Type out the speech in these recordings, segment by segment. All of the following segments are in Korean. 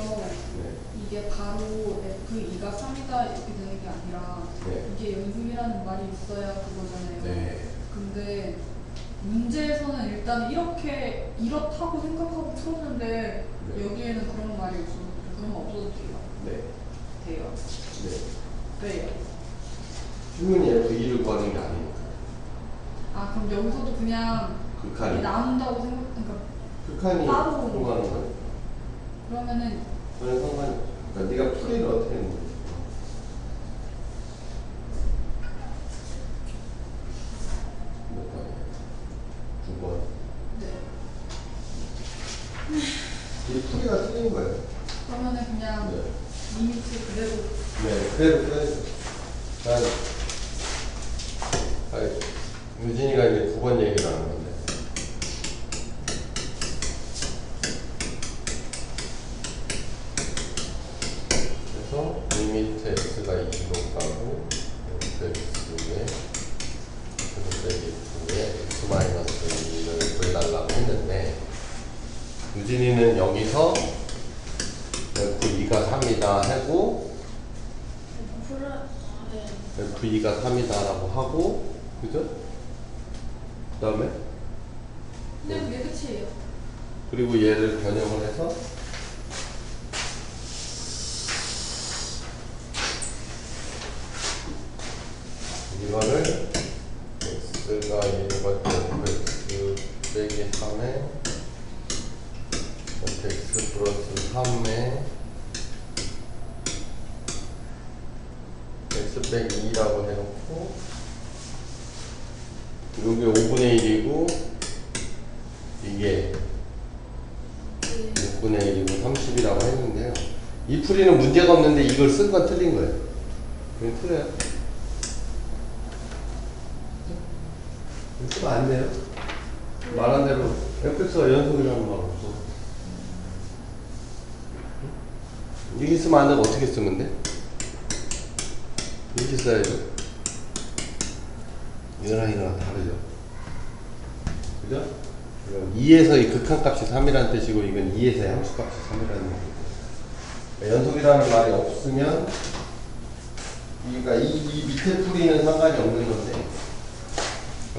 네. 이게 바로 F2가 3이다 이렇게 되는 게 아니라 네. 이게 연속이라는 말이 있어야 그거잖아요. 네. 근데 문제에서는 일단 이렇게 이렇다고 생각하고 풀었는데 네. 여기에는 그런 말이 없어서 그런 거 없어도 돼요. 네. 돼요. 네. 왜요? 충분히 F2를 구하는 게 아니니까. 아 그럼 여기서도 그냥 극한이. 나눈다고 생각하니까 극한이 따로 통과하는 거예요. 그러면은 그런 상관이. 그러니까 네가 풀이를 어떻게 했는 거지? 몇 번이야? 9번. 네. 이 풀이가 틀린 거예요. 그러면은 그냥 네. 리미트 그대로 네, 그대로 풀어야죠. 유진이가 이제 9번 얘기를 하는 건데. 그래서 리미트 x가 2로 가고 x에 빼기 2에 x 마이너스 2를 구해달라고 했는데 유진이는 여기서 f2가 3이다 하고 f2가 3이다 라고 하고 그죠? 그 다음에 그냥 그게 끝이에요. 그리고 얘를 변형을 해서 이거를 x가 1과 fx 빼기 3에 fx 플러스 3에 x 빼기 2라고 해놓고 여기 5분의 1이고 이게 6분의 1이고 30이라고 했는데요. 이 풀이는 문제가 없는데 이걸 쓴 건 틀린 거예요. 이건 틀려요. 쓰면 안 돼요. 말한 대로 fx가 연속이라는 말 없어. 이렇게 쓰면 안 되고 어떻게 쓰면 돼? 이렇게 써야죠. 이거랑 이거랑 다르죠. 그죠? 2에서의 극한값이 3이라는 뜻이고 이건 2에서의 함수값이 3이라는 뜻이고 연속이라는 말이 없으면 그러니까 이 밑에 풀이는 상관이 없는 건데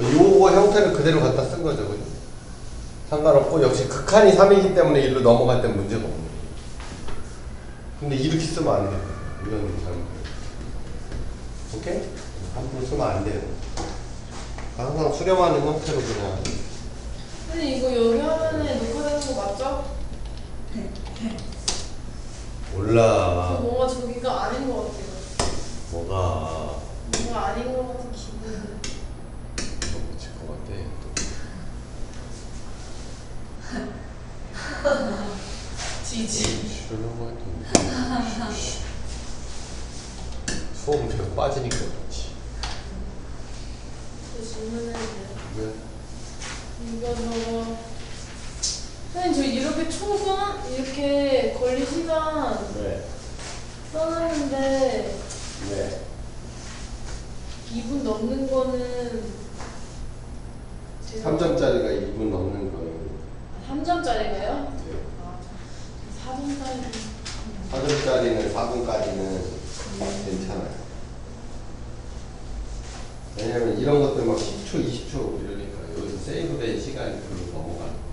요거 형태를 그대로 갖다 쓴 거죠. 그죠? 상관없고 역시 극한이 3이기 때문에 일로 넘어갈 땐 문제가 없는 거예요. 근데 이렇게 쓰면 안 돼요. 이건 잘못돼요. 오케이? 함부로 쓰면 안 돼요. 항상 수렴하는 형태로 그냥. 근데 이거 여기 화면에 녹화되는 거 맞죠? 몰라. 뭔가 저기가 아닌 것 같아요. 뭐가. 뭔가 아닌 것 같은 기분이. 붙일 것 같아. 지지. 쉬려고 했더니. 수업은 계속 빠지니까 그렇지. 저 질문해도 돼요? 왜? 이거 저거 선생님 저 이렇게 총선 이렇게 걸린 시간 네. 써놨는데 네. 2분 넘는 거는 3점짜리가 2분 넘는 거는 3점짜리가요? 네. 아, 4점짜리 4점짜리는 4분까지는 괜찮아요. 왜냐면 이런 것들 막 10초, 20초 이러니까 여기서 세이브된 시간이 별로 넘어가는 거예요.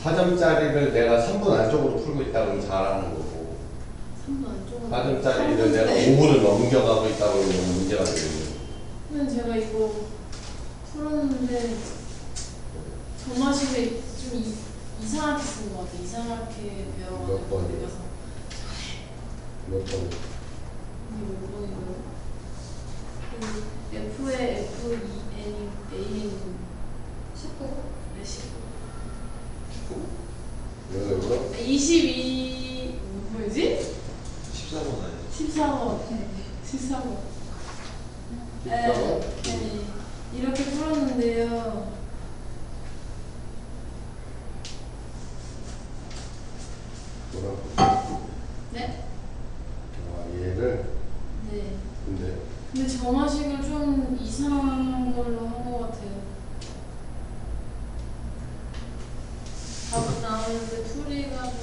4점짜리를 내가 3분 안쪽으로 풀고 있다 그러면 잘하는 거고 3분 안쪽으로 4점짜리를 내가 5분을 넘겨가고 있다 그러면 문제가 되거든요. 근데 제가 이거 풀었는데 정마식을 좀 이상하게 쓴 것 같아요. 이상하게 배워가지고 몇 번이요? 그래서 몇 번? 이게 몇 번이고요? F에 F, E, N, A는 19? 네, 19. 이거 22, 뭐지? 14번 아니에요? 14번. 14번. 네. 이렇게 풀었는데요. 뭐라고? 네? 얘를 네. 근데 정화식을 좀 이상한 걸로 한 것 같아요. 답은 나오는데 풀이가 좀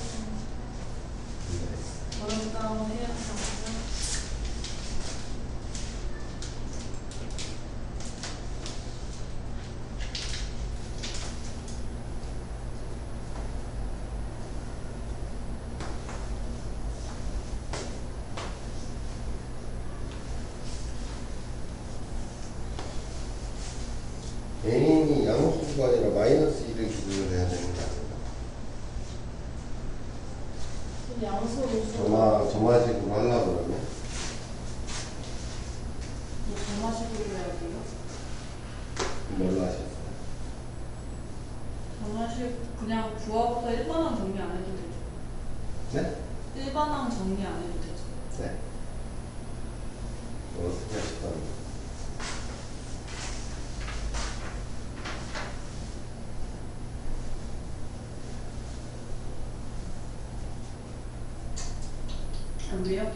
양수로 점화식으로 하려고 그러면 뭐 정화식으로 해야 돼요? 뭘로 하셨어요? 정화식 그냥 구하고서 일반항 정리 안 해도 되죠? 네? 일반항 정리 안 해도 되죠? 네. 어떻게 하셨다는 아, 왜요?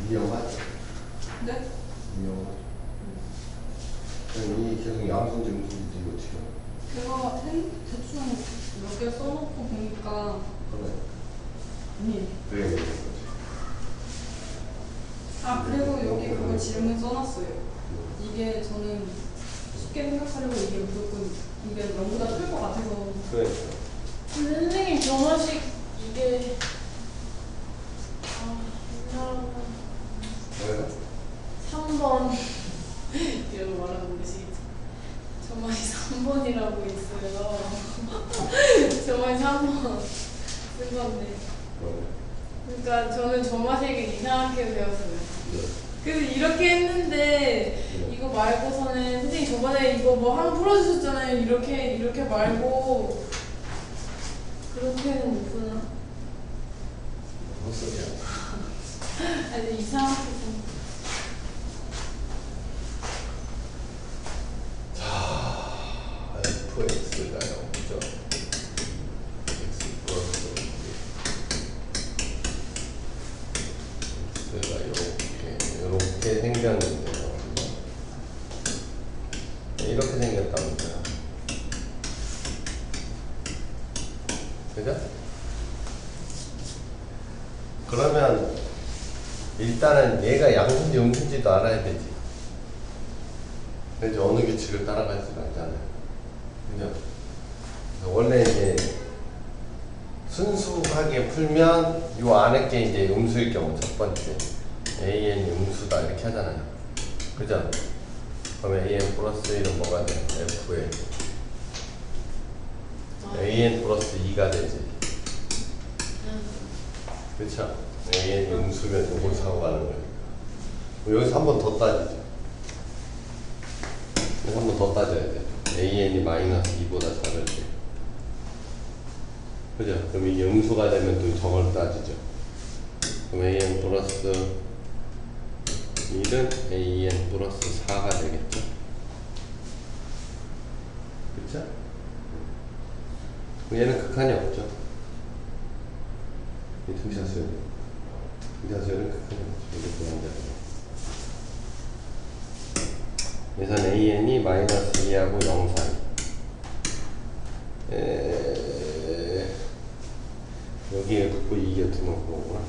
위험하죠? 네? 위험하죠? 이 계속 양수인지 음수인지 이거 어떻게 제가 대충 몇 개 써놓고 보니까 그래. 아니 그래 얘기한 거지. 아 그리고 여기 그거 질문 써놨어요. 이게 저는 쉽게 생각하려고 이게 무조건 이게 0보다 클 것 같아서 그래. 선생님 정화식 이게 뭐예요? 3번 이런 거 말하면 모르시겠죠? 정화식 3번이라고 있어요. 정화식 3번 쓴 건데 그러니까 저는 정화식을 이상하게 배웠어요. 네. 그래서 이렇게 했는데 이거 말고서는 선생님 저번에 이거 뭐 한 번 풀어주셨잖아요. 이렇게 말고 그렇게는 못 푸나? 헛소리야. 아니 이상하게 좀. 자, fx가요. 그죠? x 플러스 x가 이렇게 생겼는데요. 이렇게 생겼답니다. 그죠? 그러면 일단은 얘가 양수인지 음수인지도 알아야 되지. 이제 어느 규칙을 따라갈지 알잖아요. 그죠? 원래 이제 순수하게 풀면 요 안에 게 이제 음수일 경우 첫 번째 AN이 음수다 이렇게 하잖아요. 그죠? 그러면 AN 플러스 1은 뭐가 돼? FA AN 플러스 2가 되지. 그쵸? AN이 음수면 요걸 사고 가는 거니까. 여기서 한 번 더 따지죠. 한 번 더 따져야 돼. AN이 마이너스 2보다 작을 때. 그죠? 그럼 이게 음수가 되면 또 저걸 따지죠. 그럼 AN 플러스 1은 AN 플러스 4가 되겠죠? 그쵸? 얘는 극한이 없죠. 이 등차수열은. 등차수열은 극한이 없죠. 이게 보완자죠. 예산 AN이 마이너스 2하고 0 사이. 여기에 붙고 이게 두는 거구나.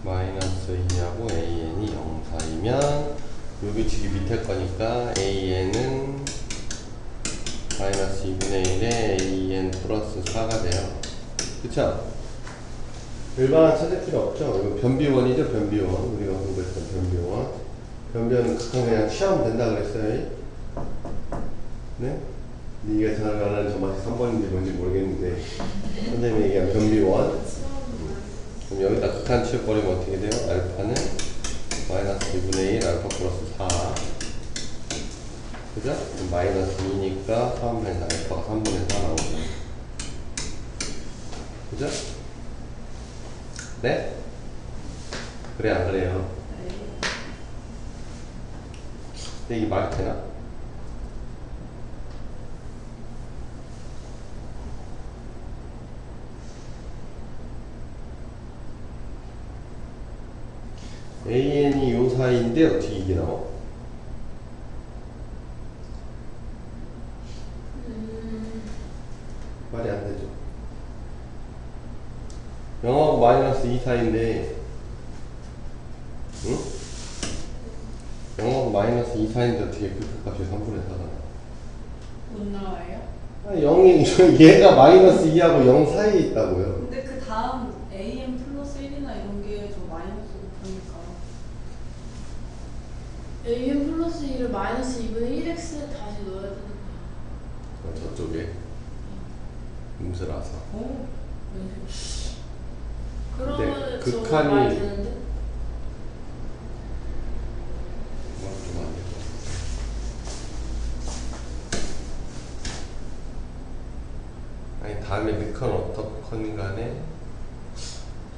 마이너스 2하고 AN이 0 사이면 요 규칙이 밑에 거니까 AN은 마이너스 2분의 1에 AN 플러스 4가 돼요. 그쵸? 일반항 찾을 필요 없죠? 이거 변비원이죠, 변비원. 우리가 공부했던 변비원. 변비원은 극한 그냥 취하면 된다 그랬어요. 네? 네가 생각하는 저맛이 3번인지 뭔지 모르겠는데 선생님이 얘기한 변비원. 그럼 여기다 극한 취업버리면 어떻게 돼요? 알파는 마이너스 2분의 1 알파 플러스 4. 그죠? 그럼 마이너스 2니까 3분의 4 알파가 3분의 4 나오죠. 그죠? 네? 그래 안 그래요? 근데 이게 말이 되나? AN이 요 사이인데 어떻게 이게 나와? 말이 안 되죠. 0하고 마이너스 2 사이인데, 응? 0하고 마이너스 2 사이인데 어떻게 극값이 3분의 4가 나와? 못 나와요? 0이, 얘가 마이너스 2하고 0 사이에 있다고요. 근데 그 다음 AN 플러스 1이나 이런 게 저 마이너스 그러니까 am 플러스 2를 마이너스 2분의 1x에 다시 넣어야 되는 거야. 저쪽에 음수라서. 오. 네, 그러면 저거 극한이- 말 되는데? 좀 안 되고. 아니 다음에 넣건 어떻건 간에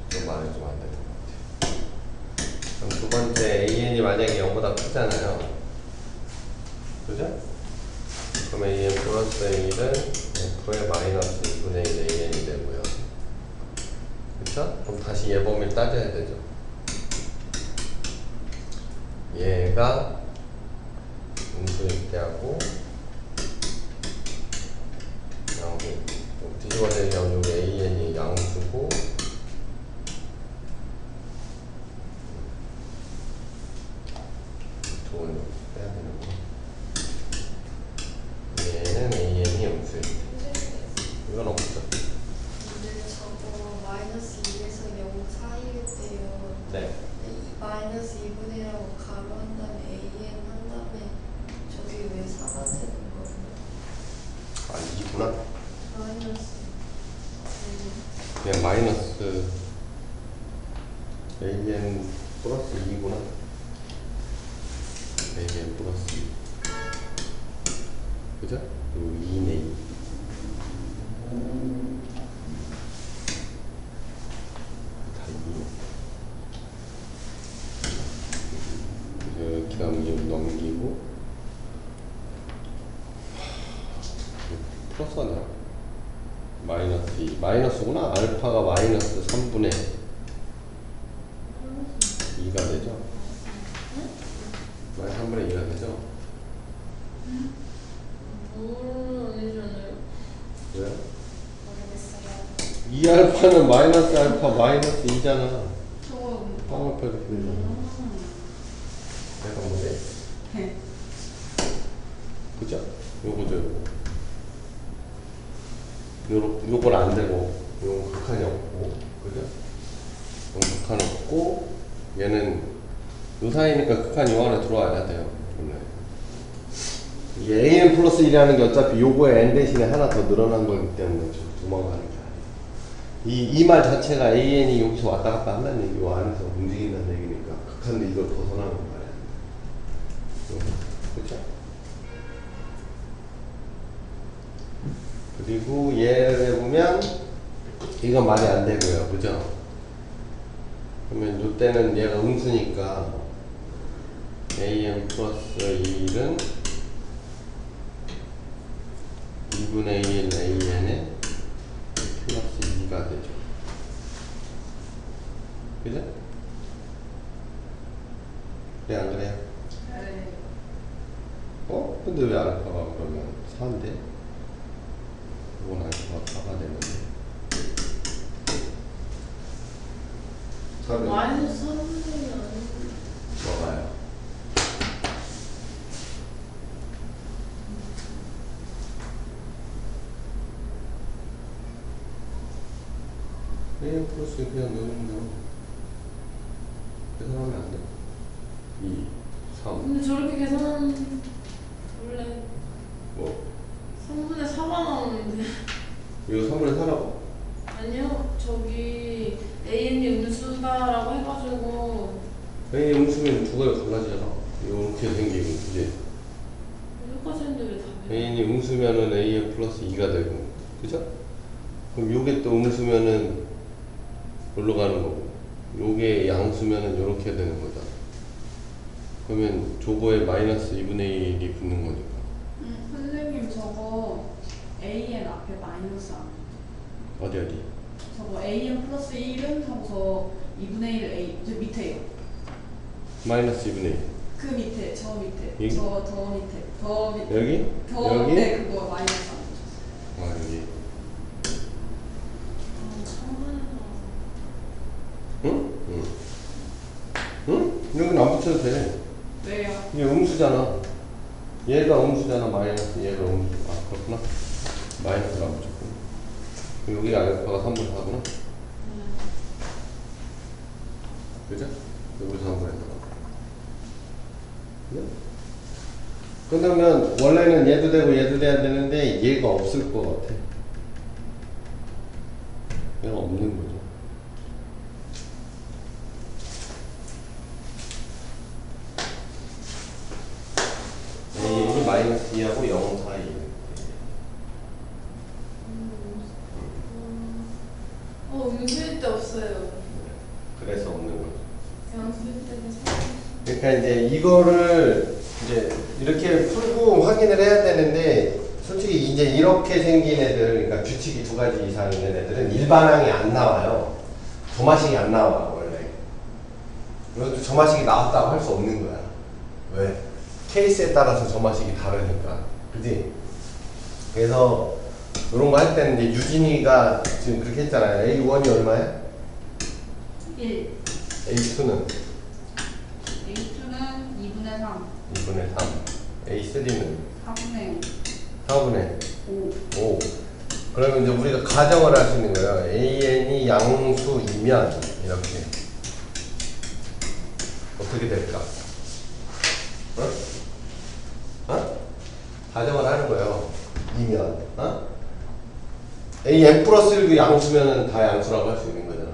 좀 말이 좀 안 되는 것 같아요. 그럼 두 번째 AN이 만약에 0보다 크잖아요. 그죠? 그럼 AN 플러스 A는 F의 마이너스 2분의 1 AN이 되고요. 그쵸? 그럼 다시 얘 범위를 따져야 되죠. 얘가 음수일 때하고 양수 뒤집어서 얘기하면 여기 AN이 양수고 저건 빼야 되는 거. 얘는 AN이 음수일 때. 이건 없죠. 근데 저거 마이너스 2에서 0 사이겠대요. 네. 이 마이너스 2분의 1하고 가로 한 다음에 AN 한 다음에 저기 왜 4가 되는 거예요? 아, 2구나. 마이너스 그냥 마이너스 AN 플러스 2구나. AN 플러스 2. 그죠? 그리고 2네 2. 다 2. 이렇게 하면 6 넘기고 플러스 하나 마이너스 2 마이너스구나. 알파가 마이너스 3분의 2가 되죠. 마이너스 3분의 2가 되죠. 아니잖아요. 왜요? 모르겠어요. 2 알파는 마이너스 알파 마이너스 2잖아. 저거 쌍알파 이렇게 되잖아. 내가 뭐래? 네. 그죠? 요거죠 요거. 요걸 안 되고 요건 극한이 없고 그죠? 요건 극한 없고 얘는 요 사이니까 극한이 요 안에 들어와야 돼요 원래. 이 AN 플러스 1이라는 게 어차피 요거에 N 대신에 하나 더 늘어난 거기 때문에 좀 도망가는 게 아니에요. 이 말 자체가 AN이 여기서 왔다 갔다 한다는 얘기, 요 안에서 움직인다는 얘기니까 극한도 이걸 벗어나는 거 말이야. 그렇죠? 그리고 얘를 해보면 이건 말이 안 되고요. 그죠? 그러면 이때는 얘가 음수니까 AN 플러스 1은 2분의 1 AN에 플러스 2가 되죠. 그죠? 그래 안 그래요? 네. 어? 근데 왜 알파가 그러면 4인데? 이건 알파가 4가 되는데. 마이너스 3분의 1이 아니고 뭐가요? AN 플러스 그냥 넣으면 계산하면 안 돼? 2, 3 근데 저렇게 계산하면 원래 뭐 3분의 4가 나오는데 이거 3분의 4라고? 아니요 저기 AN이 음수다라고 해가지고 A 음수면 두 개가 갈라지잖아. 이렇게 생기고 그지? 여기까지 했는데 왜 답이 A이 음수면은 AN 플러스 2가 되고 그죠? 그럼 요게 또 음수면은 여기로 가는 거고 요게 양수면은 요렇게 되는 거다. 그러면 저거에 마이너스 2분의 1이 붙는 거니까. 선생님 저거 AN 앞에 마이너스 안 어디? 저거 AN 플러스 1은 하고서 2분의 1 A 저 밑에요. 마이너스 2분의 1. 그 밑에 저 밑에 여기? 더 밑에 더 밑에 여기? 더 여기? 밑에 그거 마이너스 안 아 여기. 응? 응. 응? 여기는 안 붙여도 돼. 왜요? 이게 음수잖아. 얘가 음수잖아. 마이너스 얘가 음수. 아 그렇구나. 마이너스를 안 붙였구나. 그럼 여기가 알파가 3분의 4구나. 그죠? 여기서 3분의 4. 그러면 원래는 얘도 되고 얘도 돼야 되는데 얘가 없을 것 같아. 얘가 없는 거죠. A이 마이너스 2하고 0 사이. 음수일 때 없어요. 그래서 없는 거죠. 양수일 때는 3. 그러니까 이제 이거를 이제 이렇게 풀고 확인을 해야 되는데 솔직히 이제 이렇게 생긴 애들, 그러니까 규칙이 2가지 이상 있는 애들은 일반항이 안 나와요. 점화식이 안 나와 원래. 이것도 점화식이 나왔다고 할 수 없는 거야. 왜? 케이스에 따라서 점화식이 다르니까. 그지? 그래서 이런 거 할 때는 이제 유진이가 지금 그렇게 했잖아요. A1이 얼마야? 1. A2는? A2는 2분의 3. 2분의 3. A3는? 4분의 4분의 5. 5. 그러면 이제 우리가 가정을 할 수 있는 거예요. AN이 양수이면 이렇게 어떻게 될까? 어? 어? 가정을 하는 거예요. 이면 어? AN 플러스 1도 양수면은 다 양수라고 할 수 있는 거잖아.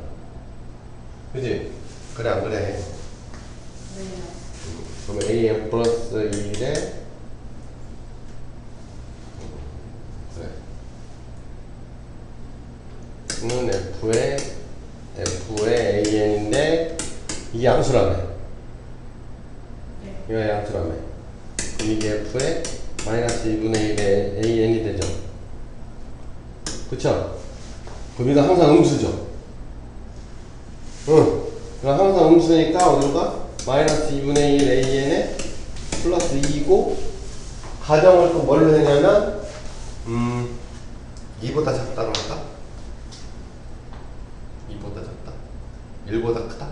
그지? 그래 안 그래? 네. 그럼 AN 플러스 1에 그래. 는 F의 AN인데 이게 양수라며. 네. 이거 양수라며. 그럼 이게 F의 마이너스 2분의 1의 AN이 되죠. 그쵸? 그럼 이거 항상 음수죠. 응. 그럼 항상 음수니까 어디로 가? 마이너스 2분의 1 AN에 플러스 2고 가정을 또 뭘로 했냐면 2보다 작다로 할까? 2보다 작다? 1보다 크다?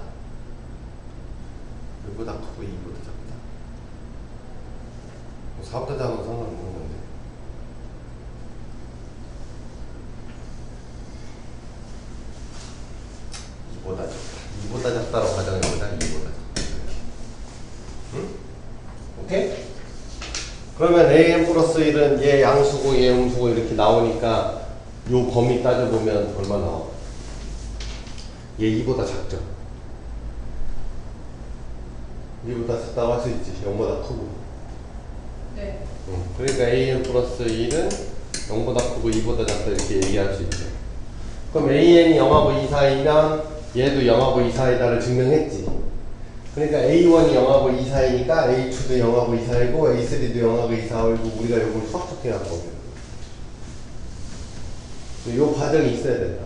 1보다 크고 2보다 작다? 4보다 작은 건 상관없는 건데. 이보다 작다로 가정해보자. 2보다 작다. 응? 오케이? 그러면 AN 플러스 1은 얘 양수고 얘 음수고 이렇게 나오니까 요 범위 따져보면 얼마 나와? 얘 2보다 작죠? 2보다 작다고 할 수 있지. 0보다 크고. 네. 응. 그러니까 AN 플러스 1은 0보다 크고 2보다 작다 이렇게 얘기할 수 있죠. 그럼 AN이 0하고 2 사이면 얘도 0하고 2 사이다를 증명했지. 그러니까 A1이 0하고 2 사이니까 A2도 0하고 2 사이고 A3도 0하고 2 사이고 우리가 이걸 수학적 해놨거든. 요 과정이 있어야 된다.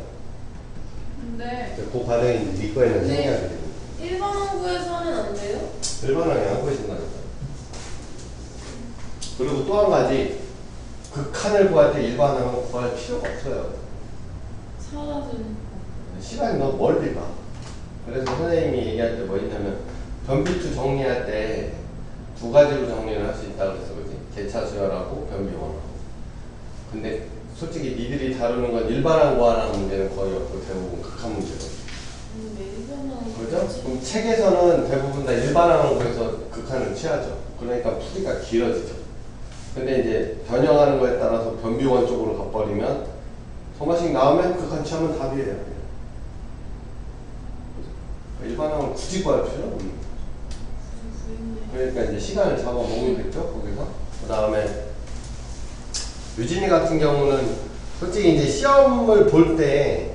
근데 그 과정이 네 거에는 네. 생겨야 돼. 일반 항구에서 하면 안 돼요? 일반항이 안 보여진다니까. 그리고 또 한 가지 극한을 구할 때 일반항은 구할 필요가 없어요. 사라지는. 시간이 너무 멀리 가. 그래서 선생님이 얘기할 때 뭐 있냐면 변비투 정리할 때 2가지로 정리를 할 수 있다고 그랬어. 그지? 개차수열하고 변비원하고. 근데 솔직히 니들이 다루는 건 일반항 구하는 문제는 거의 없고 대부분 극한 문제거든. 일반 항구. 그죠? 그럼 책에서는 대부분 다 일반항 구해서 극한을 취하죠. 그러니까 풀이가 길어지죠. 근데 이제 변형하는 거에 따라서 변비원 쪽으로 가버리면 소마식 나오면 극한 취하면 답이에요. 일반항은 굳이 구할 필요는 없는 거죠. 그러니까 이제 시간을 잡아먹겠죠, 거기서. 그 다음에 유진이 같은 경우는 솔직히 이제 시험을 볼 때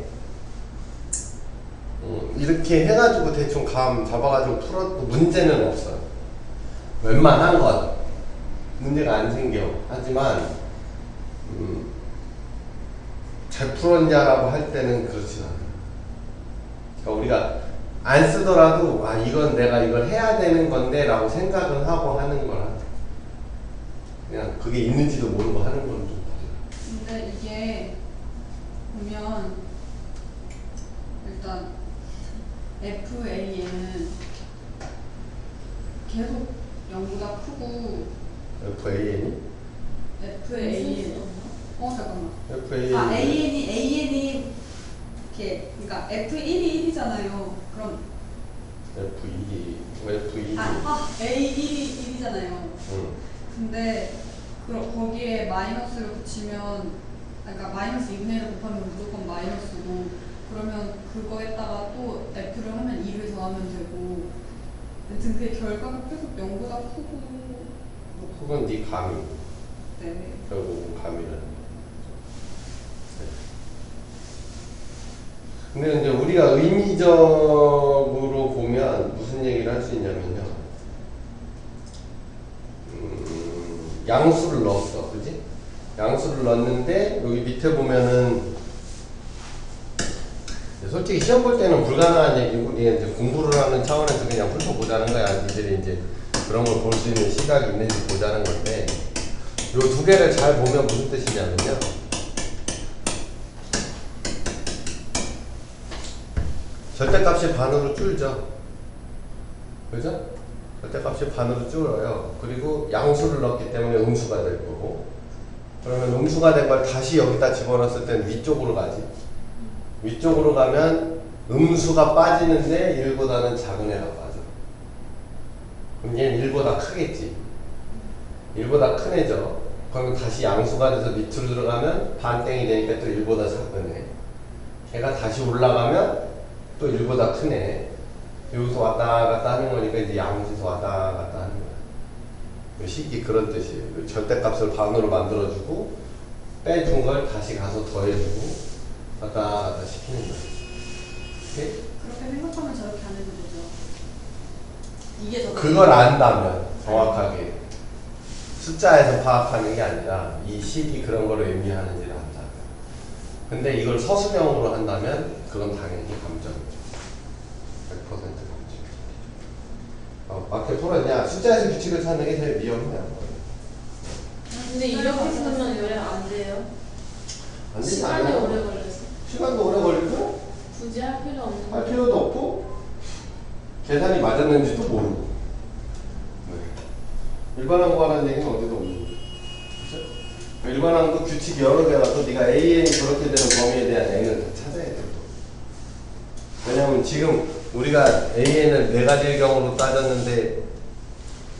이렇게 해가지고 대충 감 잡아가지고 풀어도 문제는 없어요. 웬만한 건 문제가 안 생겨. 하지만 잘 풀었냐라고 할 때는 그렇진 않아요. 그러니까 우리가 안 쓰더라도 아 이건 내가 이걸 해야 되는 건데 라고 생각은 하고 하는 거라 그냥 그게 있는지도 모르고 하는 건 좀 다르죠. 근데 이게 보면 일단 FA는 계속 0보다 크고 FAN이? FAN 잠깐만. FAN 아 AN이 이렇게 그러니까 F1이 1이잖아요. 그럼 F2 F2 A1이 C잖아요. 근데 거기에 마이너스를 붙이면, 그러니까 마이너스 2분의 1을 곱하면 무조건 마이너스고, 그러면 그거에다가 또 F를 하면 2를 더하면 되고, 여튼 그 결과가 계속 0보다 크고. 그건 네 감이. 네. 결국은 감이라는. 근데 이제 우리가 의미적으로 보면 무슨 얘기를 할 수 있냐면요. 양수를 넣었어, 그지? 양수를 넣었는데 여기 밑에 보면은 솔직히 시험 볼 때는 불가능한 얘기고 우리가 이제 공부를 하는 차원에서 그냥 훑어보자는 거야. 니들이 이제 그런 걸 볼 수 있는 시각이 있는지 보자는 건데 요 두 개를 잘 보면 무슨 뜻이냐면요. 절대값이 반으로 줄죠. 그죠? 절대값이 반으로 줄어요. 그리고 양수를 넣었기 때문에 음수가 될 거고. 그러면 음수가 된 걸 다시 여기다 집어넣었을 때는 위쪽으로 가지. 위쪽으로 가면 음수가 빠지는데 1보다는 작은 애가 빠져. 그럼 얘는 1보다 크겠지. 1보다 큰 애죠. 그러면 다시 양수가 돼서 밑으로 들어가면 반땡이 되니까 또 1보다 작은 애. 걔가 다시 올라가면 또 1보다 큰 애. 여기서 왔다 갔다 하는 거니까 이제 양수에서 왔다 갔다 하는 거야. 식이 그런 뜻이에요. 절대값을 반으로 만들어주고 빼준 걸 다시 가서 더해주고 왔다 갔다 시키는 거야. 오케이? 그렇게 생각하면 저렇게 안 해도 되죠. 이게 저 그걸 안다면 정확하게 숫자에서 파악하는 게 아니라 이 식이 그런 걸 의미하는지를 안다면. 근데 이걸 서술형으로 한다면 그건 당연히 감정이죠. 100% 감정. 막혀 토론이야. 숫자에서 규칙을 찾는 게 제일 위험해요. 근데 이렇게 쓰면 왜 안 돼요? 안 되지 시간이 않아요. 오래 걸려서 시간도 오래 걸리고 굳이 할 필요 없는 할 필요도 없고 계산이 맞았는지도 모르고. 일반항구라는 얘기는 어디도 없는 거죠. 그렇죠? 일반항구 규칙이 여러 개가 또 네가 AN이 그렇게 되는 범위에 대한 N을 다 찾아야 돼요. 왜냐하면 지금 우리가 AN을 네 가지의 경우로 따졌는데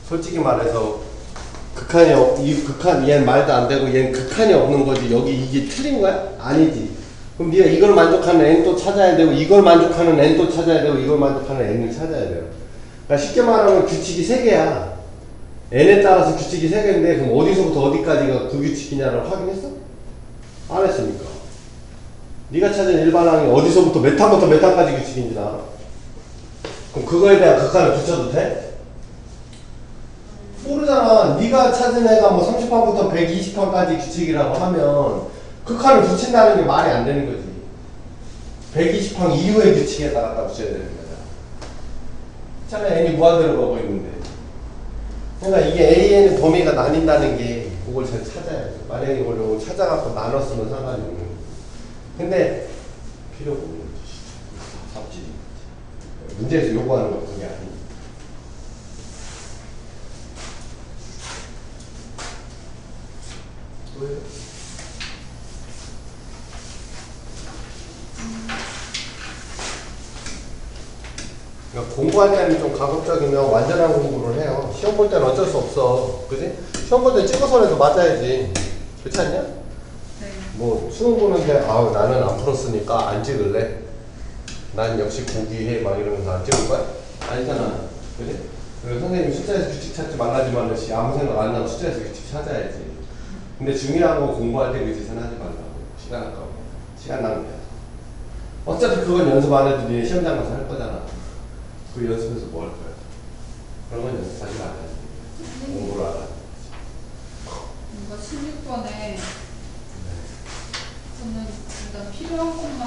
솔직히 말해서 이 극한 얘는 말도 안 되고 얘는 극한이 없는 거지. 여기 이게 틀린 거야? 아니지. 그럼 네가 이걸 만족하는 N 또 찾아야 되고 이걸 만족하는 N 또 찾아야 되고 이걸 만족하는 N을 찾아야 돼요. 그러니까 쉽게 말하면 규칙이 3개야. N에 따라서 규칙이 3개인데 그럼 어디서부터 어디까지가 그 규칙이냐를 확인했어? 안 했으니까. 네가 찾은 일반항이 어디서부터 몇 항부터 몇 항까지 규칙인지 알아? 그럼 그거에 대한 극한을 붙여도 돼? 모르잖아. 네가 찾은 애가 뭐 30항부터 120항까지 규칙이라고 하면 극한을 붙인다는 게 말이 안 되는 거지. 120항 이후의 규칙에다 갖다 붙여야 되는 거잖아. 차라리 n이 무한대로 가고 있는데. 그러니까 이게 AN의 범위가 나뉜다는 게 그걸 잘 찾아야 돼. 만약에 이걸 찾아갖고 나눴으면 상관이 없는 거지. 근데 필요가 없는 거지. 삽질이. 문제에서 요구하는 건 그게 아니야. 뭐예요? 그러니까 공부할 때는 좀 가급적이면 완전한 공부를 해요. 시험 볼 때는 어쩔 수 없어. 그지? 시험 볼 때 찍어서라도 맞아야지. 그렇지 않냐? 네. 뭐 수능 보는데 아우 나는 안 풀었으니까 안 찍을래. 난 역시 고기해 막 이러면서 안 찍을 거야? 아니잖아. 그지? 그리고 선생님이 숫자에서 규칙 찾지 말라지만 아무 생각 안 나면 숫자에서 규칙 찾아야지. 근데 중요한 건 공부할 때 그 짓은 하지 말라고. 시간 아까워. 시간 낭비야. 어차피 그건 연습 안 해도 네 시험장 가서 할 거잖아. 그 연습해서 뭐 할 거야? 그런 건 연습하지 말아야지. 공부를 알아. 뭔가 16번에 저는 일단 필요한 것만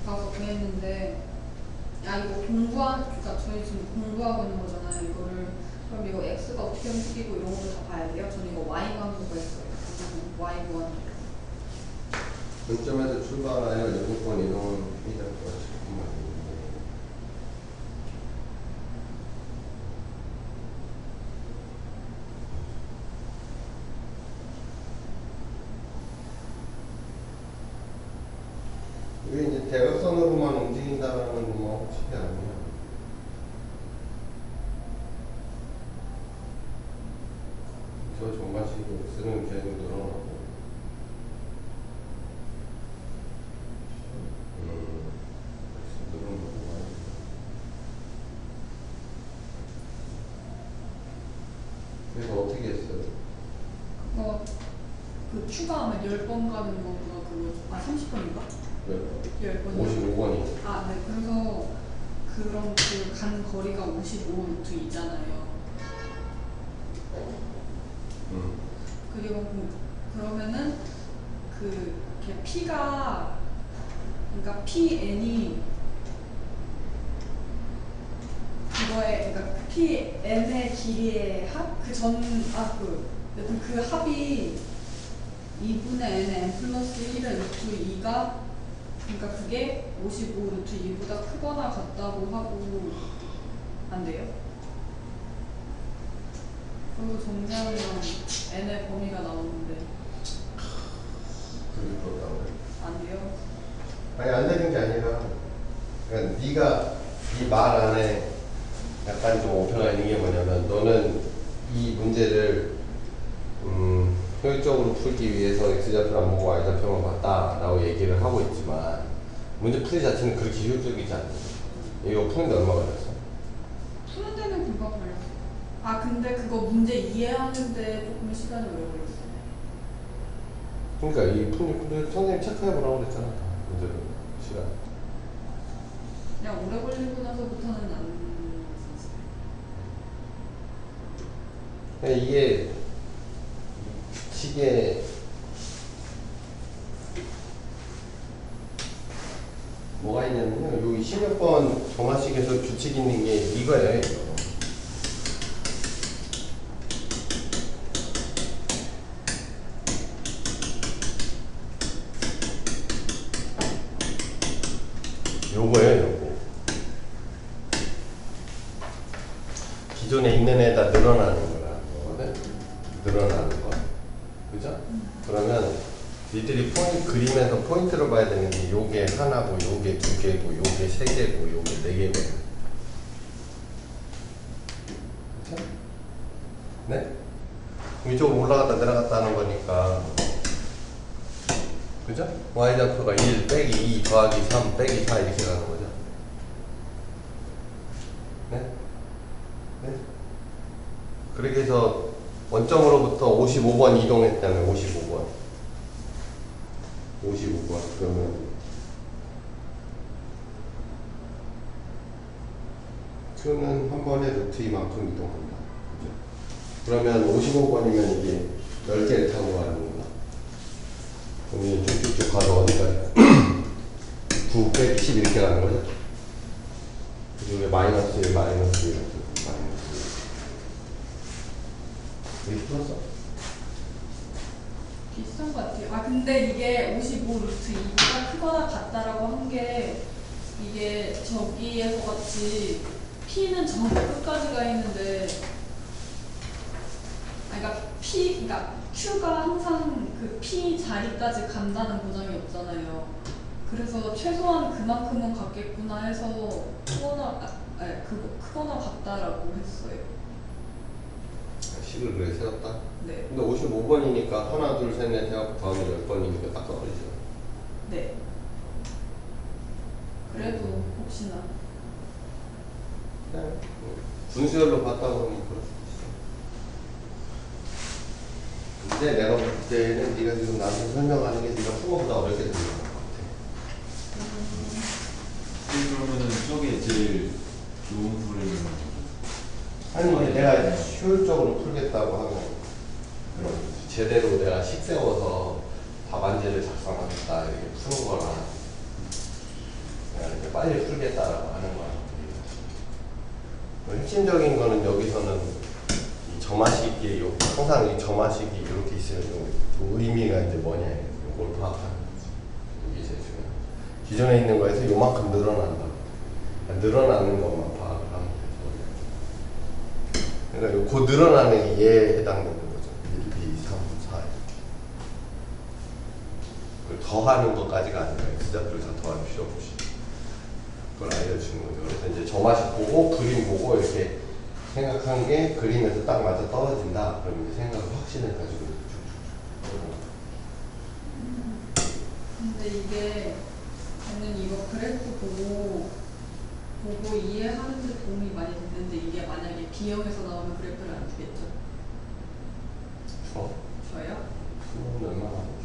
봐서 그랬는데 이거 그러니까 저희 지금 공부하고 있는 거잖아요. 이거를 그럼 이거 x가 어떻게 움직이고 이런 것도 다 봐야 돼요? 저는 이거 y만 보고 했어요. y 구하는 거. 점점에서 출발하여 6번 이동은 이될 것이 이게 이제 대각선으로만 움직인다는 건 뭐 쉽지 않네요. 저 정말식으로 쓰는 개념 늘어나고 늘어나고 많이. 그래서 어떻게 했어요? 그거 그 추가하면 10번 가는 건가 그거 30번인가? 몇 번? 10번. 55번이. 아, 네. 그래서 그럼 그 간 거리가 55루트이잖아요. 그리고 그러면은 그 이렇게 P가 그러니까 PN이 그거에 그러니까 PN의 길이의 합? 여튼 그 합이 2분의 n의 n 플러스 1의 루트 2가 그러니까 그게 55 루트 2보다 크거나 같다고 하고 안 돼요? 그리고 정리하면 n의 범위가 나오는데 그게 그렇다고 해. 안 돼요? 아니 안 되는 게 아니라 그러니까 네가 이 말 안에 약간 좀 오표가 있는 게 뭐냐면 너는 이 문제를 효율적으로 풀기 위해서 x좌표를 안 보고 y좌표만 봤다 라고 얘기를 하고 있지만 문제 풀이 자체는 그렇게 효율적이지 않아요. 이거 푸는데 얼마 걸렸어? 푸는 데는 금방 걸렸어. 아 근데 그거 문제 이해하는데 조금 시간이 오래 걸렸어. 그러니까 이 선생님 체크해보라고 그랬잖아. 문제를 시간. 그냥 오래 걸리고 나서부터는 안 썼어요. 그러니까 이게 시계 뭐가 있냐면요. 여기 16번 정화식에서 규칙 있는 게 이거예요. 이거. 요거예요, 요거. 기존에 있는 애다 늘어나는 거거든. 늘어나는 거. 그죠? 그러면 니들이 그림에서 포인트로 봐야 되는 게 요게 하나고, 요게 두 개고, 요게 세 개고, 요게 네 개고. 그쵸? 네? 이쪽으로 올라갔다 내려갔다 하는 거니까. 그죠? y좌표가 1 빼기 2 더하기 3 빼기 4 이렇게 가는 거죠. 네? 네? 그렇게 해서 원점으로부터 55번 이동했다면 55번. 55번. 그러면 Q는 한 번에 루트 이만큼 이동한다. 그죠? 그러면 55번이면 이게 10개를 타고 가는 거구나. 그럼 쭉쭉쭉 가서 어디까지? 9 빼기 10 이렇게 가는 거죠? 그리고 마이너스 1, 마이너스 1, 마이너스 1. 이렇게 풀었어? 비슷한 것 같아요. 아 근데 이게 55 루트 2보다 크거나 같다라고 한 게 이게 저기에서 같이 P는 전부 끝까지 가 있는데 그러니까 Q가 항상 그 P 자리까지 간다는 보장이 없잖아요. 그래서 최소한 그만큼은 같겠구나 해서 크거나 같다라고 했어요. 식을 그래 세웠다? 네. 근데 55번이니까 하나, 둘, 셋, 넷 해갖고 다음에 10번이니까 딱 떨어지죠. 네. 그래도 혹시나. 네. 분수열로 봤다 그러면 그럴 수 있어. 근데 내가 볼 때는 네가 지금 나한테 설명하는 게 네가 풀어보다 어렵게 들리는 것 같아. 그러면은 저게 제일 좋은 프레임은 아니 내가 효율적으로 풀겠다고 하면 그럼 제대로 내가 식 세워서 답안지를 작성하겠다 이렇게 푸는 거랑 내가 이렇게 빨리 풀겠다라고 하는 거랑 핵심적인 거는 여기서는 이 점화식이 항상 이 점화식이 이렇게 있으면 그 의미가 이제 뭐냐 이걸 파악하는 거지. 이게 제일 중요해. 기존에 있는 거에서 요만큼 늘어난다. 늘어나는 것만 파악을 하면 돼. 그러니까 그 늘어나는 게 얘에 해당되는 거죠. 1, 2, 3, 4 이렇게. 더하는 것까지가 아니라 X좌표를 다 더할 필요 없이 그걸 알려주는 거죠. 그래서 이제 점화식 보고 그림 보고 이렇게 생각한 게 그림에서 딱 맞아 떨어진다. 그럼 이제 생각을 확신을 가지고 근데 이게 저는 이거 그래프 보고 이해하는데 도움이 많이 됐는데 이게 만약에 B형에서 나오면 그래프를 안 주겠죠? 저요? 수능은 얼마나 하죠?